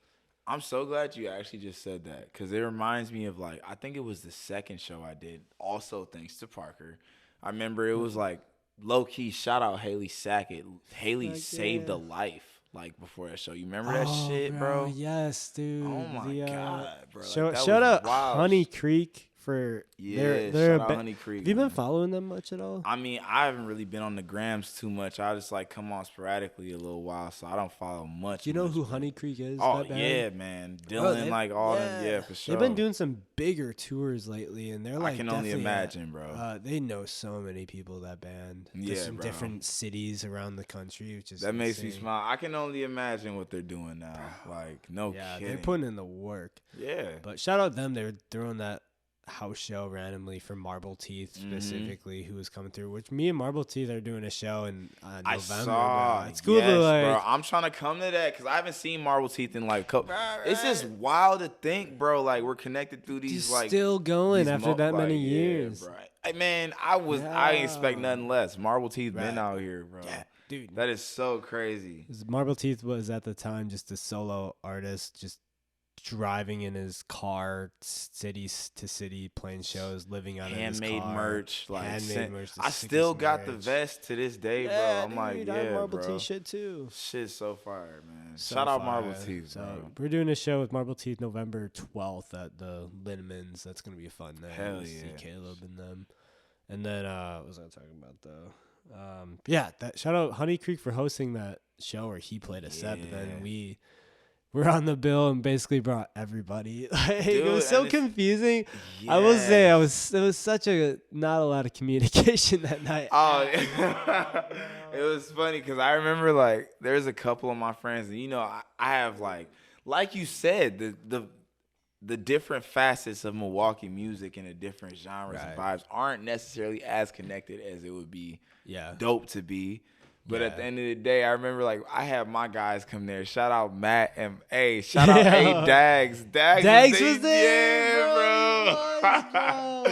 I'm so glad you actually just said that, because it reminds me of like, I think it was the second show I did, also thanks to Parker. I remember it was like low key, shout out Haley Sackett. Haley saved a life like before that show. You remember that shit, bro? Yes, dude. Oh my god, bro. Shout out Honey Creek. For shout out Honey Creek. Have you been following them much at all? I mean, I haven't really been on the grams too much. I just like come on sporadically a little while, so I don't follow much. Do you know who Honey Creek is? Oh yeah, man, Dylan, like all them, for sure. They've been doing some bigger tours lately, and they're like, I can only imagine, bro. They know so many people, that band. There's some different cities around the country, which is makes me smile. I can only imagine what they're doing now. Like no kidding. They're putting in the work. Yeah, but shout out them. They're throwing that house show randomly for Marble Teeth specifically, who was coming through, which me and Marble Teeth are doing a show in November. I saw. It's cool to like, bro. I'm trying to come to that because I haven't seen Marble Teeth in like a couple. It's just wild to think, bro. Like we're connected through these just like still going after that many years. Bro. Hey, man, I didn't expect nothing less. Marble Teeth been out here, bro. Yeah, dude, that is so crazy. Marble Teeth was at the time just a solo artist, just driving in his car city to city, playing shows, living out of his car. Handmade merch. I still got the vest to this day, bro. I'm like, Marble Teeth shit too. Shit's so fire, man. Shout out Marble Teeth, bro. So we're doing a show with Marble Teeth November 12th at the Linnemans. That's gonna be a fun night. Hell yeah. See Caleb and them. And then what was I talking about though? Shout out Honey Creek for hosting that show where he played a set, but then we're on the bill and basically brought everybody. Like, dude, it was so confusing. Yes. I will say there was such not a lot of communication that night. Oh, it was funny because I remember like there's a couple of my friends, and you know I have like you said, the different facets of Milwaukee music and the different genres and vibes aren't necessarily as connected as it would be dope to be. But at the end of the day, I remember like I had my guys come there. Shout out Matt and shout out Dags. Dags was there. Yeah, bro.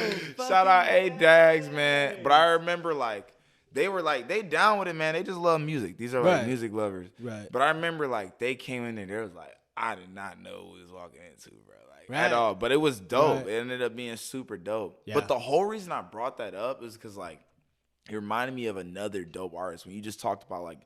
Shout out Dags, man. But I remember like they down with it, man. They just love music. These are like music lovers. Right. But I remember like they came in there. They was like, I did not know what we was walking into, bro. Like at all. But it was dope. It ended up being super dope. Yeah. But the whole reason I brought that up is because like it reminded me of another dope artist when you just talked about like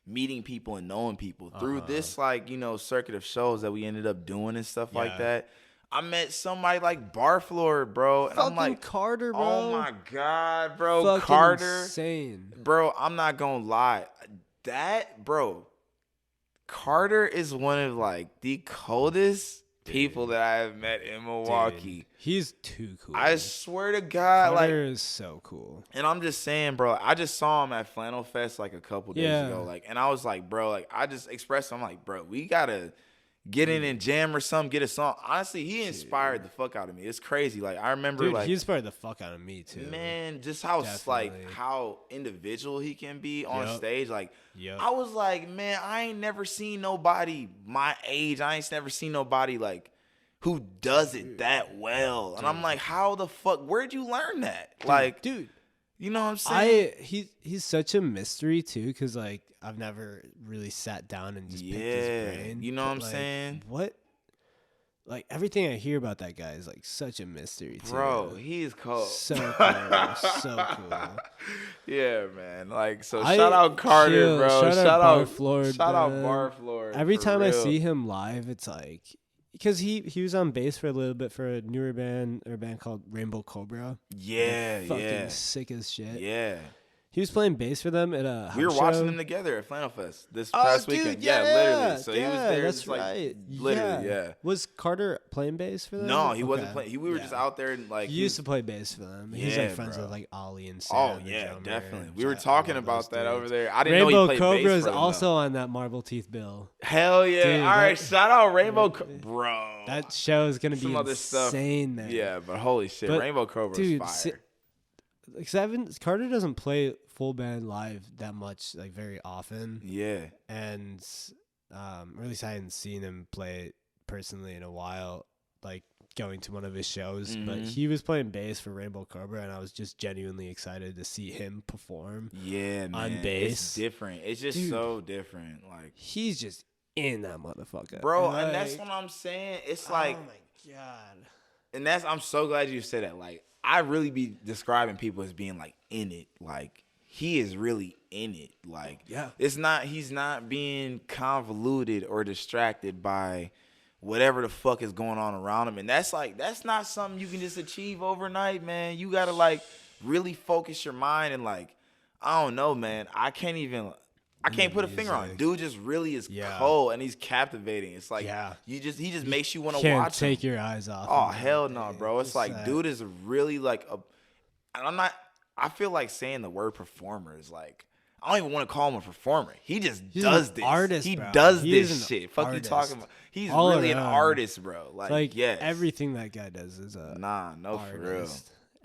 meeting people and knowing people through this like, you know, circuit of shows that we ended up doing and stuff like that. I met somebody like Barflor, bro. And I'm like, Carter, bro. Oh my God, bro. Fucking Carter. Insane. Bro, I'm not gonna lie. Carter is one of like the coldest people that I have met in Milwaukee. Dude, he's too cool. I swear to God, Carter is so cool. And I'm just saying, bro, I just saw him at Flannel Fest like a couple days ago. Like, and I was like, bro, like I just expressed, I'm like, bro, we gotta get in and jam or something, get a song. Honestly, he inspired the fuck out of me. It's crazy. Like I remember, like he inspired the fuck out of me too. Man, just how like how individual he can be on stage. Like I was like, man, I ain't never seen nobody my age. I ain't never seen nobody like who does it that well. And I'm like, how the fuck? Where'd you learn that? Dude. You know what I'm saying? He's such a mystery too, because like I've never really sat down and just picked his brain. You know what I'm saying? What? Like everything I hear about that guy is like such a mystery too. Bro, he is cold. So cool. So cool. Yeah, man. Like shout out Carter, bro. Shout out Barflor. Every time I see him live, it's like because he was on bass for a little bit for a newer band called Rainbow Cobra. Yeah, fucking sick as shit. Yeah. He was playing bass for them at a house We were watching them together at Flannel Fest this past weekend. Yeah, literally. So he was there. That's right. Literally, yeah. Was Carter playing bass for them? No, he wasn't playing. We were just out there and like. He used to play bass for them. He's like friends with like Ollie and Sam. Oh yeah, definitely. We were talking about that over there. I didn't know he played bass for them. Rainbow Cobra is also on that Marble Teeth bill. Hell yeah! Dude, all right, shout out Rainbow, bro. That show is gonna be insane, man. Yeah, but holy shit, Rainbow Cobra is fire. Carter doesn't play full band live that much, like very often. Yeah. And or at least I hadn't seen him play it personally in a while, like going to one of his shows. Mm-hmm. But he was playing bass for Rainbow Cobra, and I was just genuinely excited to see him perform. Yeah, man. On bass. It's different. It's just so different. Like he's just in that motherfucker, bro. And that's what I'm saying. It's like, oh my God. And I'm so glad you said that. Like, I really be describing people as being like in it. Like he is really in it. Like he's not being convoluted or distracted by whatever the fuck is going on around him. And that's not something you can just achieve overnight, man. You gotta like really focus your mind and like, I don't know, man. I can't put a finger on it. Dude just really is cold and he's captivating. It's like he just makes you want to watch him. Take your eyes off. Oh hell no, bro. It's like dude is really like I feel like saying the word performer is like I don't even want to call him a performer. He's does this. Artist, he bro. does this shit. Fuck you talking about. He's all really an artist, bro. Like yes. Everything that guy does is a artist. For real.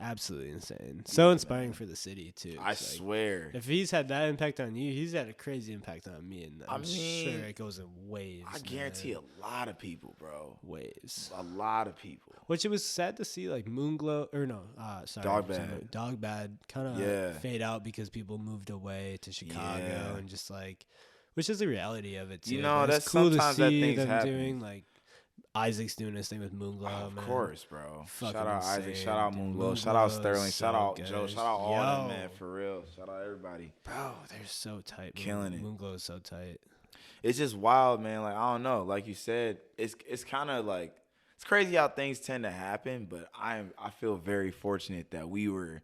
Absolutely insane. So inspiring for the city too. I swear. If he's had that impact on you, he's had a crazy impact on me, and I'm sure it goes in waves. I guarantee a lot of people, bro. Waves. A lot of people. Which it was sad to see, like Dog Bad kind of fade out because people moved away to Chicago and just like, which is the reality of it too. You know, that's cool to see them happen. Doing like. Isaac's doing his thing with Moonglow, man. Of course, bro. Shout out Isaac. Shout out Moonglow. Shout out Sterling. Shout out Joe. Shout out all of them, man. For real. Shout out everybody. Bro, they're so tight. Killing it. Moonglow is so tight. It's just wild, man. Like, I don't know. Like you said, it's kind of like, it's crazy how things tend to happen, but I feel very fortunate that we were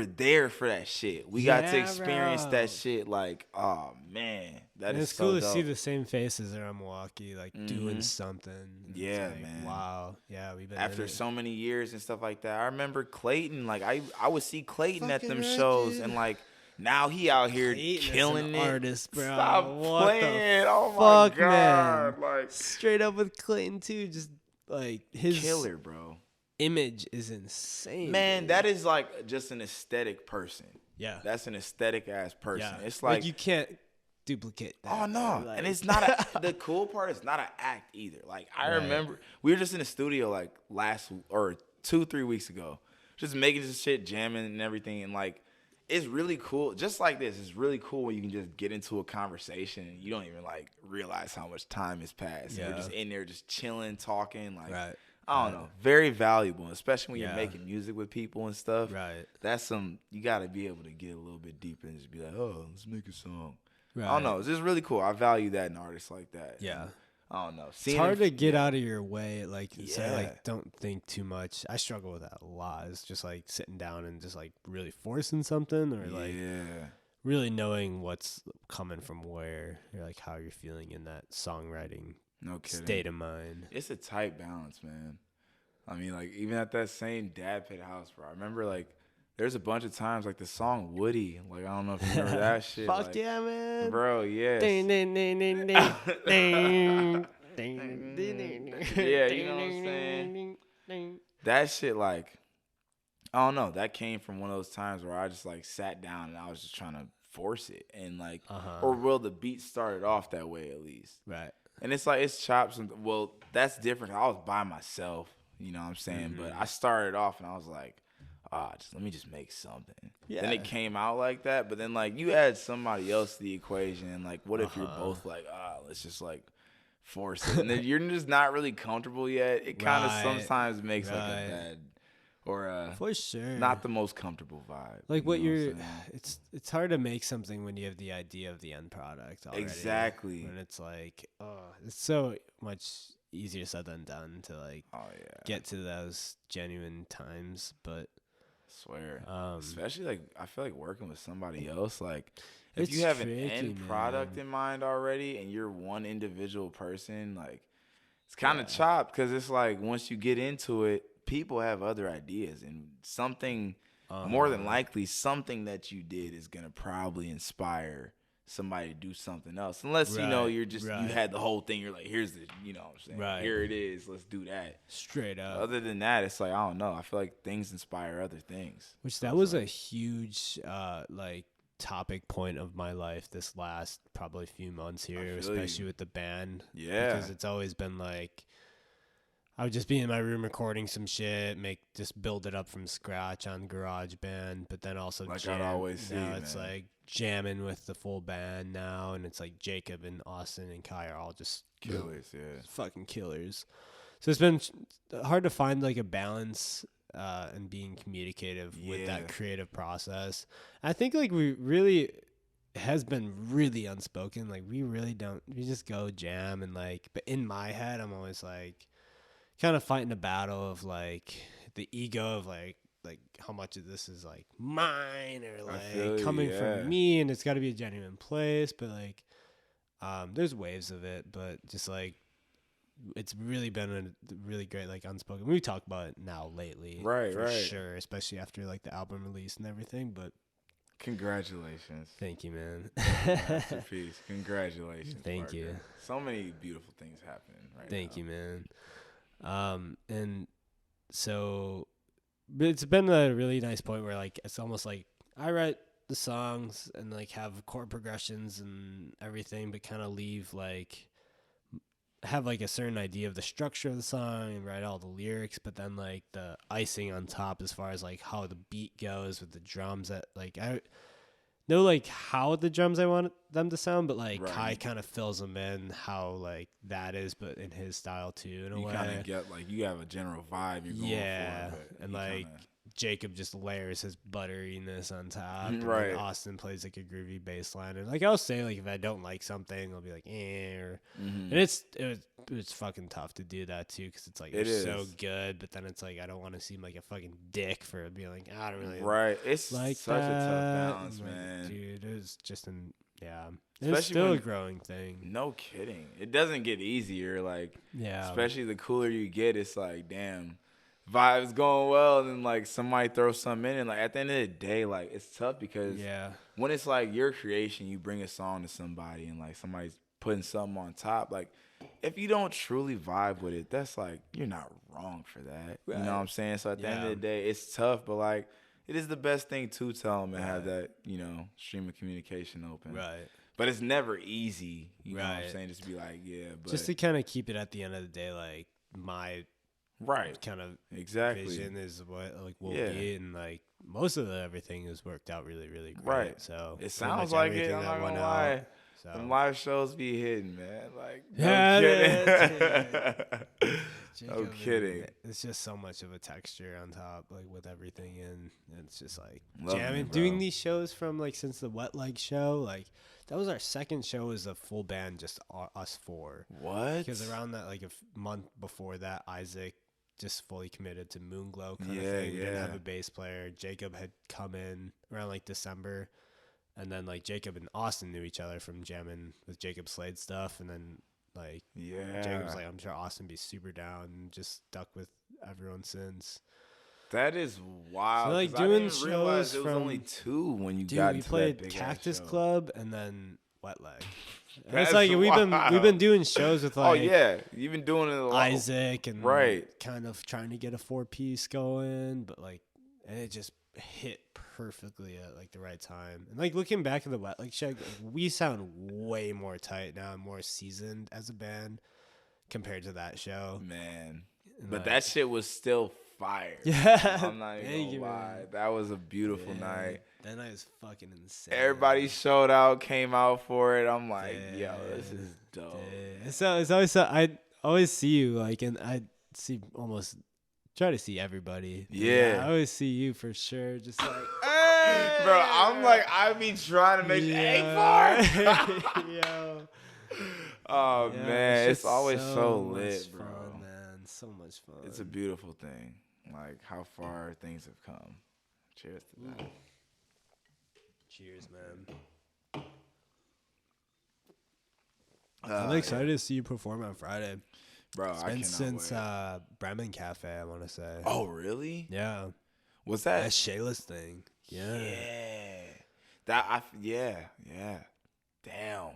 there for that shit. We got to experience that shit. Like, oh man, it's so cool to dope. see the same faces around Milwaukee, like doing something. Yeah, like, man. Wow. Yeah, we've been after so many years and stuff like that. I remember Clayton. Like, I would see Clayton at them shows, and like now he out here killing it. Artist, bro. Stop playing. Oh my God. Man. Like straight up with Clayton too. Just like his killer, bro. Image is insane, man. That is like just an aesthetic person. Yeah. That's an aesthetic ass person. Yeah. It's like you can't duplicate that. Oh no. Like, And it's not the cool part is not an act either. Like I remember we were just in the studio like 2-3 weeks ago. Just making this shit, jamming and everything, and like it's really cool. Just like this, it's really cool when you can just get into a conversation and you don't even like realize how much time has passed. Yeah. And we're just in there just chilling, talking, like I don't know. Very valuable, especially when you're making music with people and stuff. Right. That's you gotta be able to get a little bit deeper and just be like, oh, let's make a song. Right. I don't know. It's just really cool. I value that in artists like that. Yeah. And I don't know. It's hard to get out of your way. Like, say, like, don't think too much. I struggle with that a lot. It's just like sitting down and just like really forcing something, or like really knowing what's coming from where, or like how you're feeling in that songwriting state of mind. It's a tight balance, man. I mean, like, even at that same Dad Pit house, bro, I remember, like, there's a bunch of times, like, the song Woody. Like, I don't know if you remember that shit. Fuck like, yeah, man. Bro, yes. Ding, ding, ding, ding, ding. Ding, ding, ding. Yeah, you know what I'm saying? That shit, like, I don't know. That came from one of those times where I just, like, sat down and I was just trying to force it. And, like, or will the beat started off that way at least. Right. And it's like, it's chops. Well, that's different. I was by myself. You know what I'm saying? But I started off and I was like, let me just make something. Yeah. Then it came out like that. But then, like, you add somebody else to the equation. And, like, what if you're both like, let's just, like, force it. And then you're just not really comfortable yet. It kind of sometimes makes, like, a bad or for sure not the most comfortable vibe. Like, what you're it's hard to make something when you have the idea of the end product already. Exactly. And it's like, it's so much easier said than done to like get to those genuine times. But I swear, especially like I feel like working with somebody else, like if you have an end product in mind already and you're one individual person, like it's kind of chopped because it's like once you get into it, people have other ideas and something more than likely something that you did is gonna probably inspire somebody to do something else, unless you know you're just you had the whole thing, you're like, here's the, you know what I'm saying, here it is, let's do that straight up. Other than that, it's like I don't know, I feel like things inspire other things, which that was a huge like topic point of my life this last probably few months here, especially with the band, because it's always been like I would just be in my room recording some shit, just build it up from scratch on GarageBand, but then also like jam. I'd always see, now it's like jamming with the full band now, and it's like Jacob and Austin and Kai are all just killers, fucking killers. So it's been hard to find like a balance and being communicative with that creative process. I think like we really has been really unspoken. Like we just go jam and like, but in my head I'm always like kind of fighting a battle of like the ego of like how much of this is like mine or like coming from me, and it's got to be a genuine place, but like there's waves of it, but just like it's really been a really great like unspoken. We talk about it now lately, for sure, especially after like the album release and everything. But congratulations. Thank you, man. Masterpiece. Congratulations. Thank partner. you. So many beautiful things happening right now. Thank you, man. And so it's been a really nice point where like it's almost like I write the songs and like have chord progressions and everything, but kind of have like a certain idea of the structure of the song and write all the lyrics, but then like the icing on top as far as like how the beat goes with the drums, that like I know like how the drums I want them to sound, but like Kai kind of fills them in how like that is, but in his style too. In a way, you kind of get like you have a general vibe you're going for, and like Jacob just layers his butteriness on top, and right? Austin plays like a groovy bass line, and like I'll say like if I don't like something, I'll be like and it's fucking tough to do that too, because it's like it's so good, but then it's like I don't want to seem like a fucking dick for being like I don't really It's like such that. a tough balance, man. Dude, it's just it's still a growing thing. No kidding, it doesn't get easier. Like especially the cooler you get, it's like damn. Vibes going well, and then like somebody throws something in, and like at the end of the day, like it's tough because when it's like your creation, you bring a song to somebody, and like somebody's putting something on top. Like if you don't truly vibe with it, that's like you're not wrong for that. You know what I'm saying? So at the end of the day, it's tough, but like it is the best thing to tell them and have that, stream of communication open. Right. But it's never easy, you know what I'm Right. saying? Just be like, yeah, but just to kind of keep it at the end of the day, like my kind of vision is what like will be, and like most of everything has worked out really, really great. Right. So it sounds like it. I'm not gonna lie. So. Them live shows be hitting, man. Like, no kidding. No kidding. It's just so much of a texture on top, like with everything in. It's just like jamming, doing these shows from like since the Wet Leg show. Like that was our second show as a full band, just us four. What? Because around that, like a month before that, Isaac just fully committed to Moonglow kind of thing. We didn't have a bass player. Jacob had come in around like December. And then, like, Jacob and Austin knew each other from jamming with Jacob Slade stuff. And then, like, Jacob was like, I'm sure Austin be super down, and just stuck with everyone since. That is wild. So, like, doing shows it was only 2 when you got into that big played Cactus Club and then Wet Leg. That's it's like we've been doing shows with like you've been doing it a lot. Isaac and kind of trying to get a 4-piece going, but like and it just hit perfectly at like the right time. And like looking back at the Wet Leg show, like, we sound way more tight now and more seasoned as a band compared to that show. Man. But that shit was still fire. Yeah. I'm not even gonna lie. That was a beautiful night. That night was fucking insane. Everybody showed out, came out for it. I'm like, yo, this is dope. So it's always I always see you like, and I see almost try to see everybody. Yeah. I always see you for sure. Just like, hey! Bro, I'm like, I be trying to make the egg bar. Yo. Oh man, it's always so lit, bro. Fun, man. So much fun. It's a beautiful thing. Like how far things have come. Cheers to that. Cheers, man. I'm excited to see you perform on Friday. Bro, it's been since Bremen Cafe, I want to say. Oh, really? Yeah. What's that? That's Shayla's thing. Yeah. Yeah. Damn.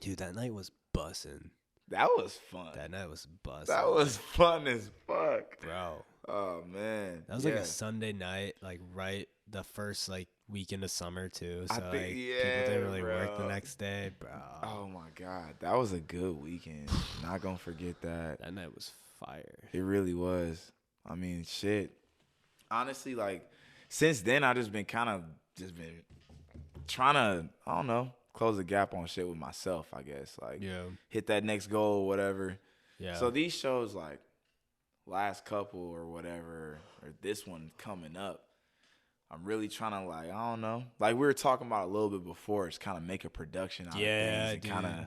Dude, that night was bussin'. That was fun. That night was bussin'. That was fun as fuck. Bro. Oh, man. That was like a Sunday night, like right the first like weekend of summer too. So people didn't really work the next day, bro. Oh my God. That was a good weekend. Not gonna forget that. That night was fire. It really was. I mean, shit. Honestly, like since then I just been trying to, I don't know, close the gap on shit with myself, I guess. Like hit that next goal or whatever. Yeah. So these shows like last couple or whatever, or this one coming up, I'm really trying to like, I don't know. Like we were talking about a little bit before, it's kind of make a production out of things and kind of,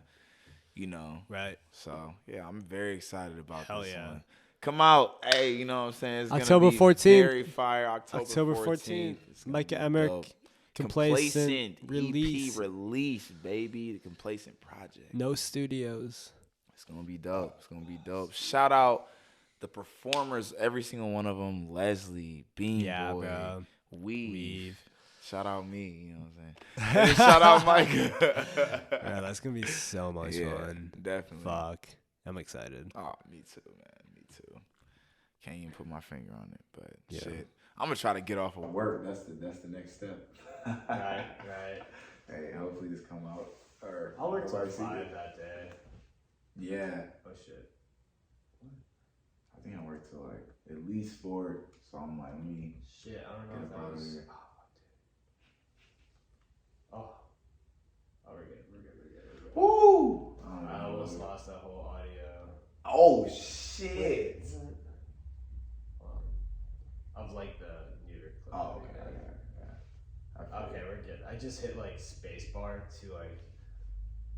Right. So, yeah, I'm very excited about this one. Come out. Hey, you know what I'm saying? It's October gonna be 14th. Very fire. October 14th. Micah Emmerich. Complacent release. EP release, baby. The Complacent project. No studios. It's going to be dope. Shout out the performers, every single one of them. Leslie, Bean Boy, bro. Weave. Shout out me, you know what I'm saying? And shout out Micah. Yeah, that's going to be so much fun. Definitely. Fuck. I'm excited. Oh, me too, man. Me too. Can't even put my finger on it, but shit. I'm going to try to get off of work. That's the next step. Right. Hey, hopefully this come out. I'll work till 5 that day. Yeah. Oh, shit. I think I work till like at least 4. So I'm like, let me. Shit, I don't know if that was. Oh, we're good. Woo! I almost lost that whole audio. Oh shit! Of like the neuter clip. Oh, okay. Okay, we're good. I just hit like space bar to like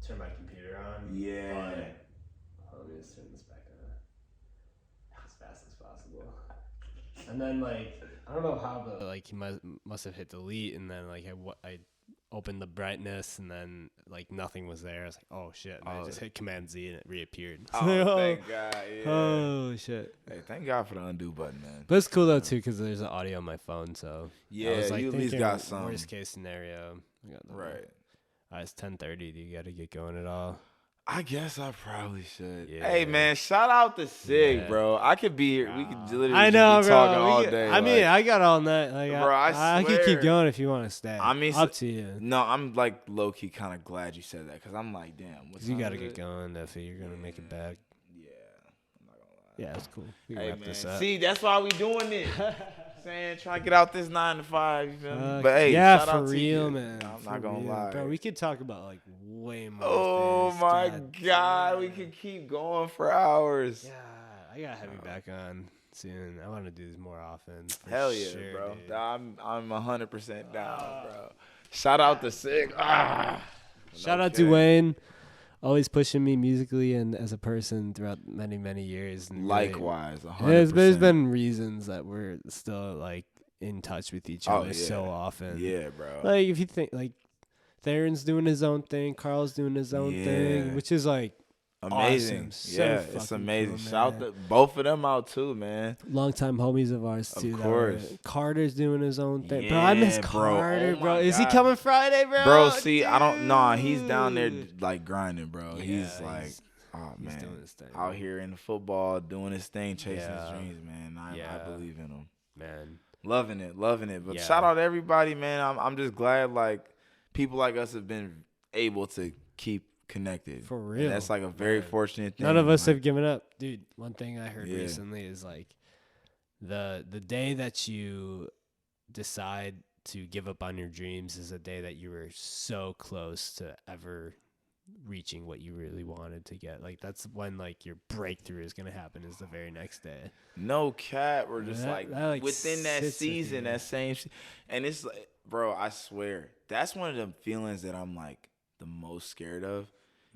turn my computer on. Yeah. Let me just turn this back on as fast as possible. And then like I don't know how the like he must have hit delete, and then like I opened the brightness, and then like nothing was there. I was like, oh shit! And I just hit Command Z, and it reappeared. Oh, thank God! Yeah. Oh shit! Hey, thank God for the undo button, man. But it's cool though too, because there's an audio on my phone, so yeah, I was, like, you at least got some. Worst case scenario, I got right. It's 10:30. Do you got to get going at all? I guess I probably should. Yeah. Hey man, shout out to Sig, bro. I could be here. We could literally I know, be bro. talking all day. I mean, I got all night. Like, bro, I could keep going if you want to stay. I mean, up to you. No, I'm like low key kind of glad you said that because I'm like, damn. What's you got to get going, Duffy. You're gonna make it back. Yeah, I'm not gonna lie. Yeah, that's cool. We can hey wrap man, this up. see, that's why we doing this. Saying try to get out this 9 to 5. You feel me? But hey, yeah, shout for out real, to you. man. I'm not gonna lie, bro. We could talk about like way more. Oh things. my God, damn. we could keep going for hours. Yeah, I gotta have you back on soon. I want to do this more often. Hell yeah, sure, bro. Dude. I'm 100% down, bro. Shout out to Sig. Shout out to Duwayne. Always pushing me musically and as a person throughout many, many years. And likewise, 100%. There's been reasons that we're still like in touch with each other so often. Yeah, bro. Like if you think like Theron's doing his own thing, Carl's doing his own thing, which is like amazing. Awesome. So it's amazing. cool, Shout both of them out too, man. Longtime homies of ours too. Of course. Carter's doing his own thing. Yeah, bro, I miss bro. Carter, Oh bro. my Is he God. coming Friday, bro? Bro, see, I don't Dude. know. He's down there like grinding, bro. Yeah, he's like, oh he's man, doing his thing, out man. here in the football, doing his thing, chasing his Yeah. dreams, man. I believe in him. Man. Loving it. But Yeah. shout out to everybody, man. I'm just glad like people like us have been able to keep connected. For real. And that's like a very fortunate thing. None of us like, have given up. Dude, one thing I heard Yeah. recently is like the day that you decide to give up on your dreams is a day that you were so close to ever reaching what you really wanted to get. Like that's when like your breakthrough is gonna happen is the very next day. No cap. We're just That, like within that sits with season, you. that same and it's like, bro, I swear, that's one of the feelings that I'm like the most scared of.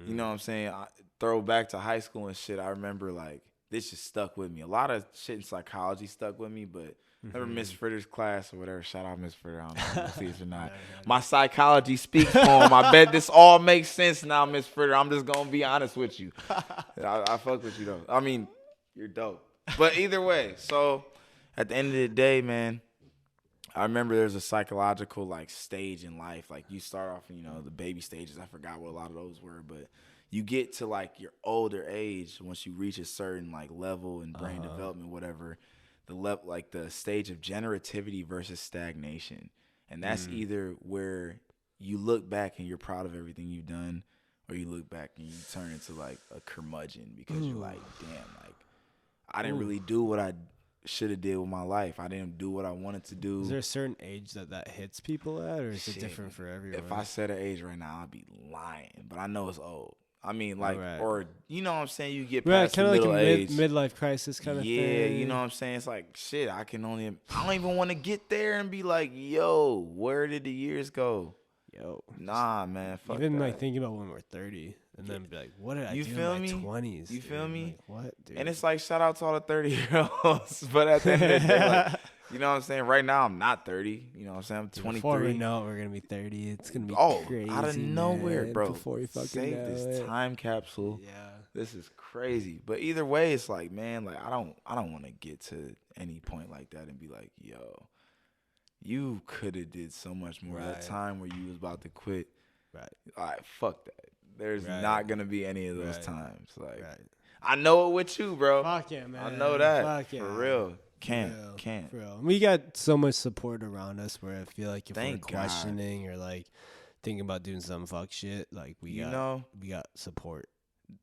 You know what I'm saying? I throw back to high school and shit. I remember like this just stuck with me. A lot of shit in psychology stuck with me, but remember Miss Fritter's class or whatever. Shout out Miss Fritter. I don't know if you see this or not. My psychology speaks poem. I bet this all makes sense now, Miss Fritter. I'm just gonna be honest with you. I fuck with you though. I mean, you're dope. But either way, so at the end of the day, man, I remember there's a psychological like stage in life. Like you start off, the baby stages. I forgot what a lot of those were, but you get to like your older age once you reach a certain like level in brain development, whatever. The level, like the stage of generativity versus stagnation, and that's either where you look back and you're proud of everything you've done, or you look back and you turn into like a curmudgeon because you're like, damn, like I didn't really do what I should have did with my life. I didn't do what I wanted to do. Is there a certain age that hits people at, or is it different for everyone? If I said an age right now, I'd be lying, but I know it's old. I mean, like, Right. or you know what I'm saying? You get Right, past kind the of like middle a age. midlife crisis kind of thing. Yeah, you know what I'm saying? It's like, shit, I don't even want to get there and be like, yo, where did the years go? Yo. Nah, man, fuck Even that. like thinking about when we're 30 and then be like, what did I You do feel in my me? 20s? You feel dude? me? Like, what, dude? And it's like, shout out to all the 30-year-olds. But at the end of the day, like, you know what I'm saying? Right now, I'm not 30. You know what I'm saying? I'm 23. Before we know it, we're going to be 30. It's going to be crazy, out of nowhere, man, bro. Before you fucking Save know this it. time capsule. Yeah. This is crazy. But either way, it's like, man, like I don't want to get to any point like that and be like, yo, you could have did so much more. That time where you was about to quit. Right. All right, fuck that. There's not gonna be any of those times. Like I know it with you, bro. Fuck yeah, man. I know that. Fuck yeah. For real. Can't. For real. We got so much support around us where I feel like if Thank we're God. questioning or like thinking about doing some fuck shit, like we got support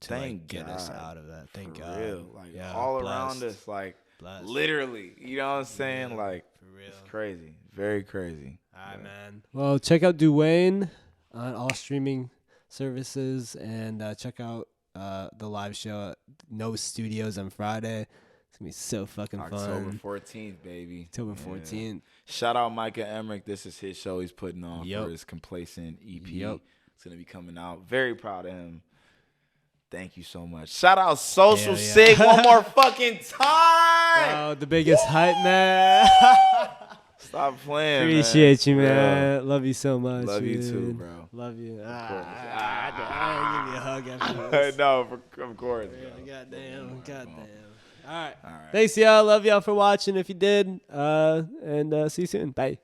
to like get us out of that. Thank For God. real. Like Yeah, all blessed. around us, like Blessed. literally. You know what I'm saying? Like For real. it's crazy. Very crazy. All right, man. Well, check out Duwayne on all streaming services and check out the live show at No Studios on Friday. It's going to be so fucking October fun. 14th, baby. October 14th. Shout out Micah Emmerich. This is his show he's putting on Yep. for his Complacent EP. Yep. It's going to be coming out. Very proud of him. Thank you so much. Shout out Social Hell yeah. Sig one more fucking time. Oh, the biggest hype, man. Stop playing, Appreciate you, For man. real. Love you so much. Love you dude. too, bro. Love you. course. I'll give you a hug after this. No, of course. Yeah, goddamn. All right. All right. Thanks, y'all. Love y'all for watching if you did. And see you soon. Bye.